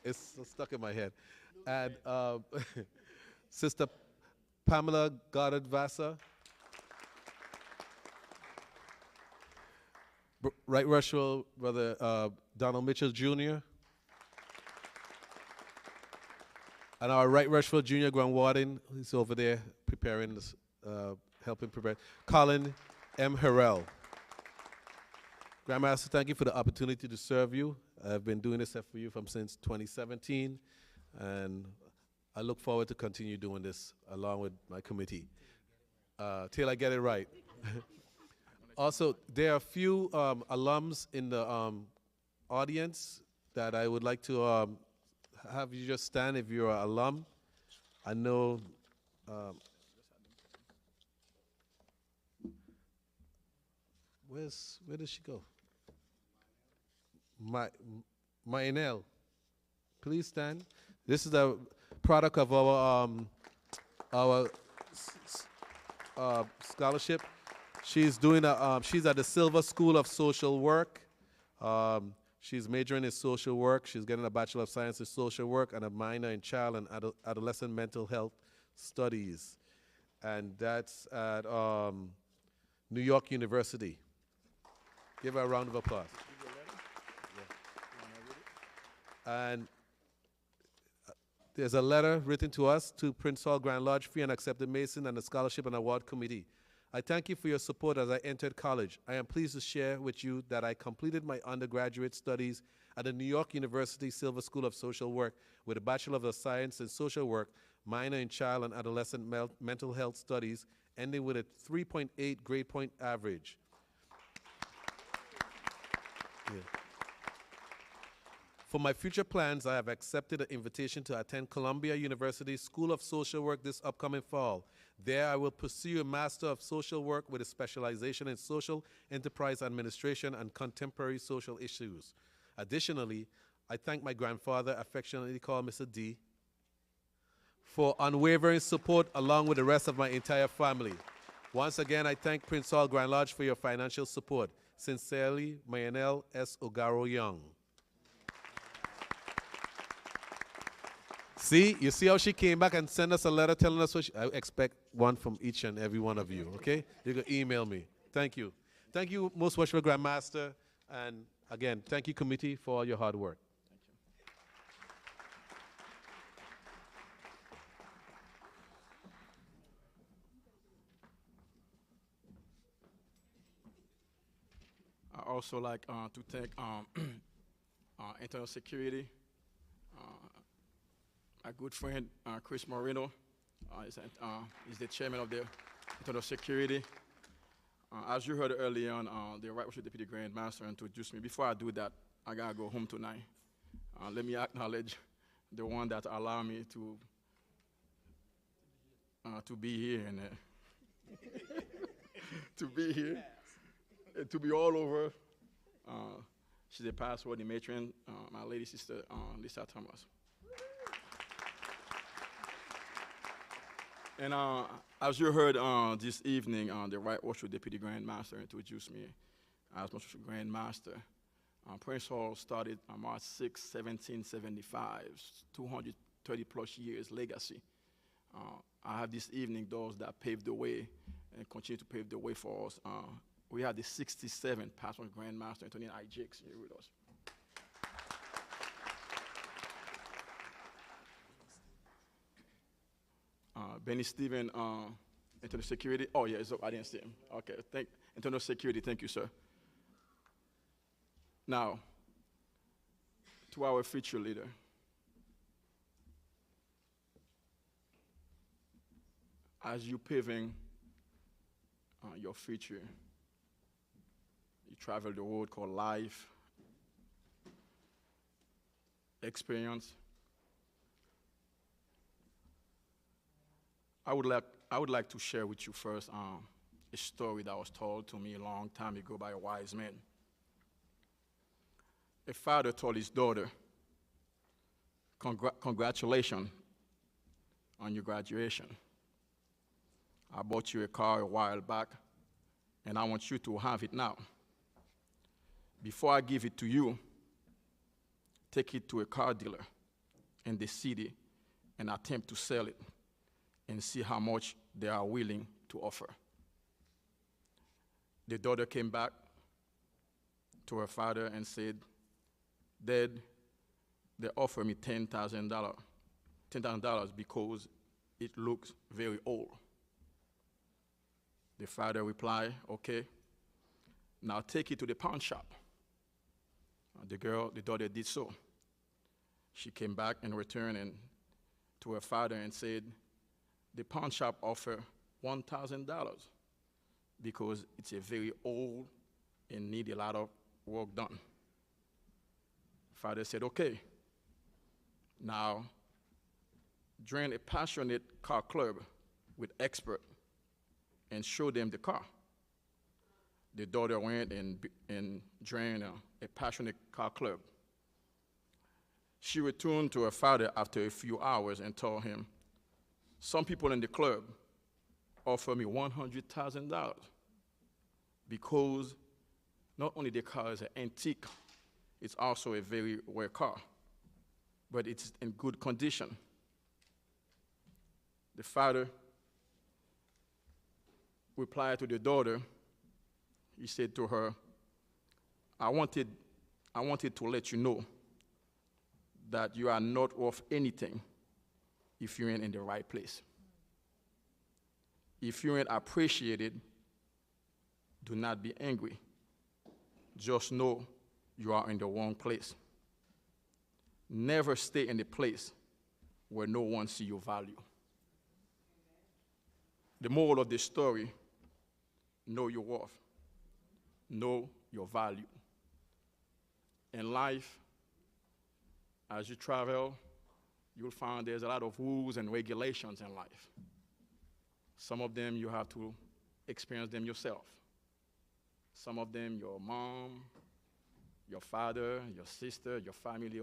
it's so stuck in my head, and Sister Pamela Goddard Vassar, Right Worshipful Brother Donald Mitchell Jr., and our Right Worshipful Junior Grand Warden, who's over there preparing this, helping prepare, Colin M. Harrell. Grandmaster, thank you for the opportunity to serve you. I've been doing this for you since 2017, and I look forward to continue doing this along with my committee till I get it right. Also, there are a few alums in the audience that I would like to have you just stand if you're an alum. I know where did she go? Mayanel, please stand. This is a product of our scholarship. She's doing she's at the Silver School of Social Work. She's majoring in social work. She's getting a Bachelor of Science in Social Work and a minor in Child and Adolescent Mental Health Studies. And that's at New York University. Give her a round of applause. And there's a letter written to us to Prince Hall Grand Lodge Free and Accepted Mason and the Scholarship and Award Committee. I thank you for your support as I entered college. I am pleased to share with you that I completed my undergraduate studies at the New York University Silver School of Social Work with a Bachelor of Science in Social Work, minor in Child and Adolescent Mental Health Studies, ending with a 3.8 grade point average. Yeah. For my future plans, I have accepted an invitation to attend Columbia University School of Social Work this upcoming fall. There, I will pursue a Master of Social Work with a specialization in social enterprise administration and contemporary social issues. Additionally, I thank my grandfather, affectionately called Mr. D, for unwavering support along with the rest of my entire family. Once again, I thank Prince Hall Grand Lodge for your financial support. Sincerely, Mayanel S. Ogaro Young. See, you see how she came back and sent us a letter telling us what I expect one from each and every one of you, okay? You can email me. Thank you. Thank you, Most Worshipful Grandmaster. And again, thank you, committee, for all your hard work. I also like to thank internal security my good friend, Chris Moreno. He's the chairman of the Internal Security. As you heard earlier on, the Right Worship Deputy Grand Master introduced me. Before I do that, I gotta go home tonight. Let me acknowledge the one that allowed me to be here and to be here, and to be all over. She's a pastor, the matron, my lady sister, Lisa Thomas. And as you heard this evening, the Right Worship Deputy Grand Master introduced me as Worship Grand Master. Prince Hall started on March 6, 1775, 230 plus years legacy. I have this evening those that paved the way and continue to pave the way for us. We have the 67th Pastoral Grand Master, Anthony I. Jakes, here with us. Benny Stephen, Internal Security. Oh, yeah, I didn't see him. Okay, Internal Security, thank you, sir. Now, to our future leader. As you paving your future, you travel the road called life, experience. I would like to share with you first a story that was told to me a long time ago by a wise man. A father told his daughter, congratulations on your graduation. I bought you a car a while back, and I want you to have it now. Before I give it to you, take it to a car dealer in the city and attempt to sell it and see how much they are willing to offer. The daughter came back to her father and said, Dad, they offer me $10,000 because it looks very old. The father replied, okay, now take it to the pawn shop. The daughter did so. She came back and returned to her father and said, the pawn shop offer $1,000 because it's a very old and need a lot of work done. Father said, okay, now join a passionate car club with expert and show them the car. The daughter went and joined a passionate car club. She returned to her father after a few hours and told him, some people in the club offer me $100,000 because not only the car is an antique, it's also a very rare car, but it's in good condition. The father replied to the daughter, he said to her, I wanted to let you know that you are not worth anything if you ain't in the right place. If you ain't appreciated, do not be angry. Just know you are in the wrong place. Never stay in a place where no one sees your value. The moral of this story, know your worth. Know your value. In life, as you travel, you'll find there's a lot of rules and regulations in life. Some of them you have to experience them yourself. Some of them your mom, your father, your sister, your family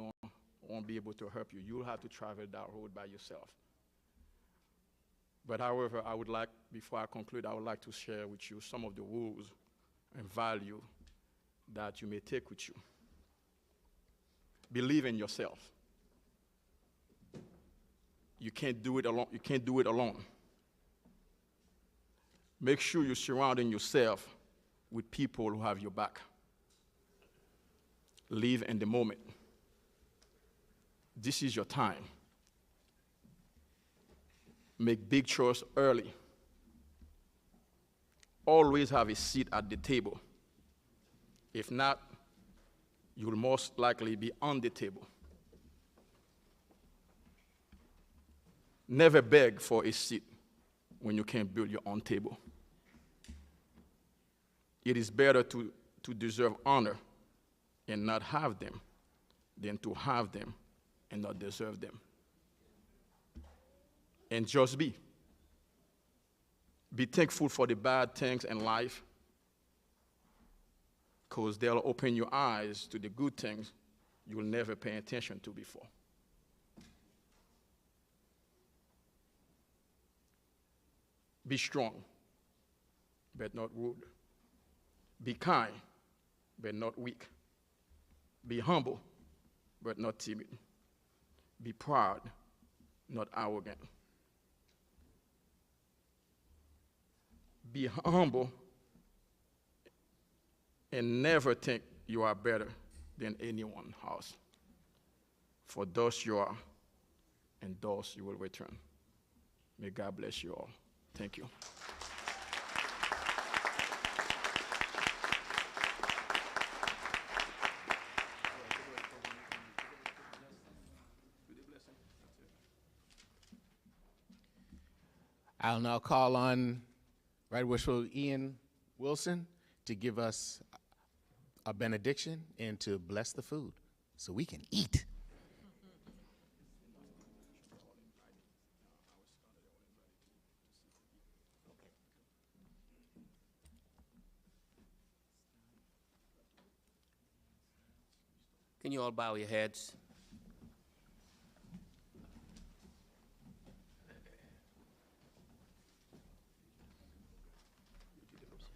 won't be able to help you. You'll have to travel that road by yourself. But however, before I conclude, I would like to share with you some of the rules and value that you may take with you. Believe in yourself. You can't do it alone. You can't do it alone. Make sure you're surrounding yourself with people who have your back. Live in the moment. This is your time. Make big choices early. Always have a seat at the table. If not, you'll most likely be on the table. Never beg for a seat when you can't build your own table. It is better to deserve honor and not have them than to have them and not deserve them. And just be. Be thankful for the bad things in life, because they'll open your eyes to the good things you'll never pay attention to before. Be strong, but not rude. Be kind, but not weak. Be humble, but not timid. Be proud, not arrogant. Be humble and never think you are better than anyone else. For thus you are, and thus you will return. May God bless you all. Thank you. I'll now call on Right Worshipful Ian Wilson to give us a benediction and to bless the food so we can eat. Can you all bow your heads?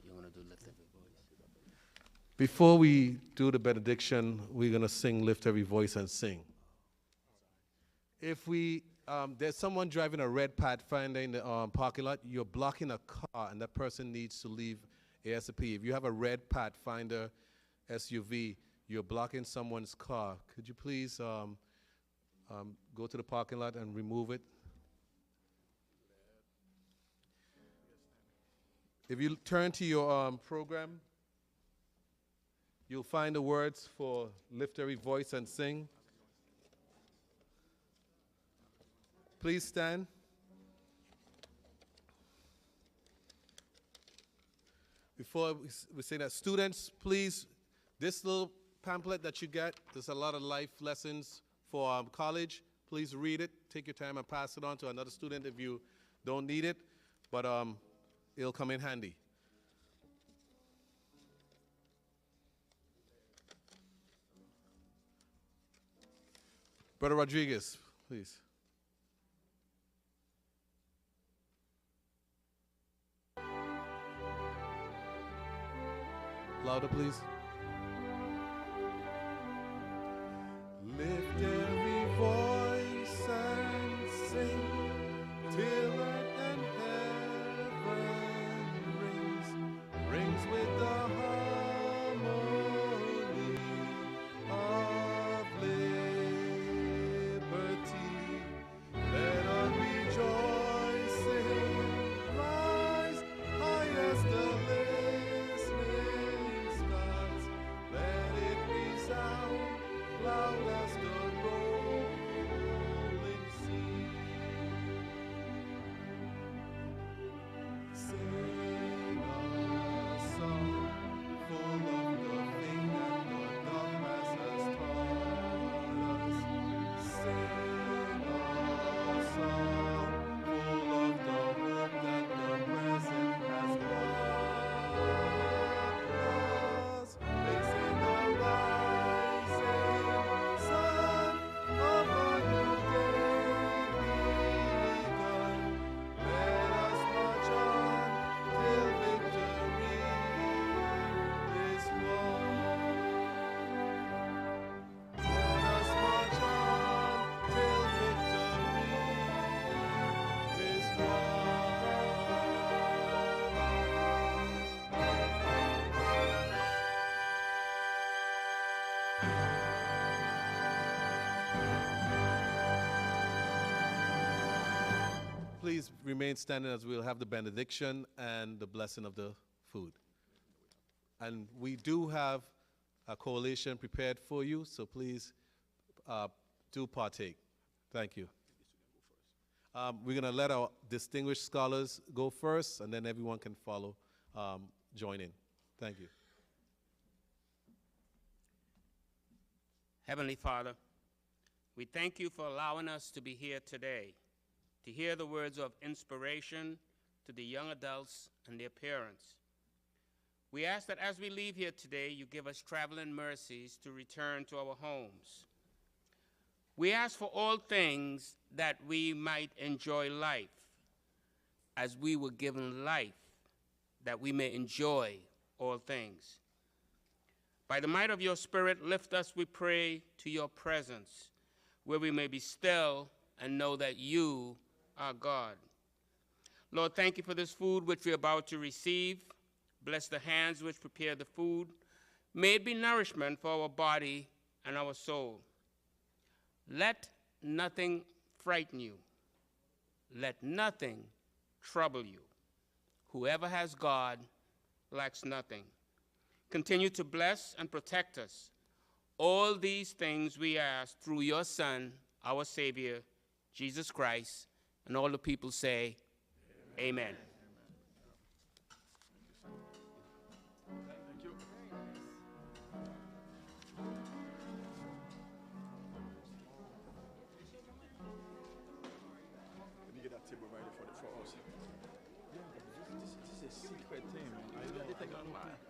You want to do lift every voice? Before we do the benediction, we're going to sing Lift Every Voice and Sing. If there's someone driving a red Pathfinder in the parking lot, you're blocking a car and that person needs to leave ASAP. If you have a red Pathfinder SUV, you're blocking someone's car. Could you please go to the parking lot and remove it? If you turn to your program, you'll find the words for Lift Every Voice and Sing. Please stand. Before we say that, students, please, this little pamphlet that you get, there's a lot of life lessons for college. Please read it, take your time and pass it on to another student if you don't need it, but it'll come in handy. Brother Rodriguez, please. Louder, please. Lift every voice and sing till earth and heaven rings with the harmony of liberty. Let our rejoicing rise high as the listening skies. Let it resound loud as the rolling sea. Sing a song full of the thing that the dark past has taught us. Sing a song full of the hope that the present has brought us. Facing the rising sun of a new day begun. Let us march on till victory is won. Let us march on till victory is won. Please remain standing as we'll have the benediction and the blessing of the food. And we do have a collation prepared for you, so please do partake. Thank you. We're going to let our distinguished scholars go first, and then everyone can follow, join in. Thank you. Heavenly Father, we thank you for allowing us to be here today to hear the words of inspiration to the young adults and their parents. We ask that as we leave here today, you give us traveling mercies to return to our homes. We ask for all things that we might enjoy life as we were given life, that we may enjoy all things. By the might of your Spirit, lift us, we pray, to your presence, where we may be still and know that you are God. Lord, thank you for this food which we're about to receive. Bless the hands which prepare the food. May it be nourishment for our body and our soul. Let nothing frighten you. Let nothing trouble you. Whoever has God lacks nothing. Continue to bless and protect us. All these things we ask through your Son, our Savior, Jesus Christ, and all the people say, Amen. Amen. Thank you. Let me get that table right for us. Yeah, this is a secret thing, man. I really take it online.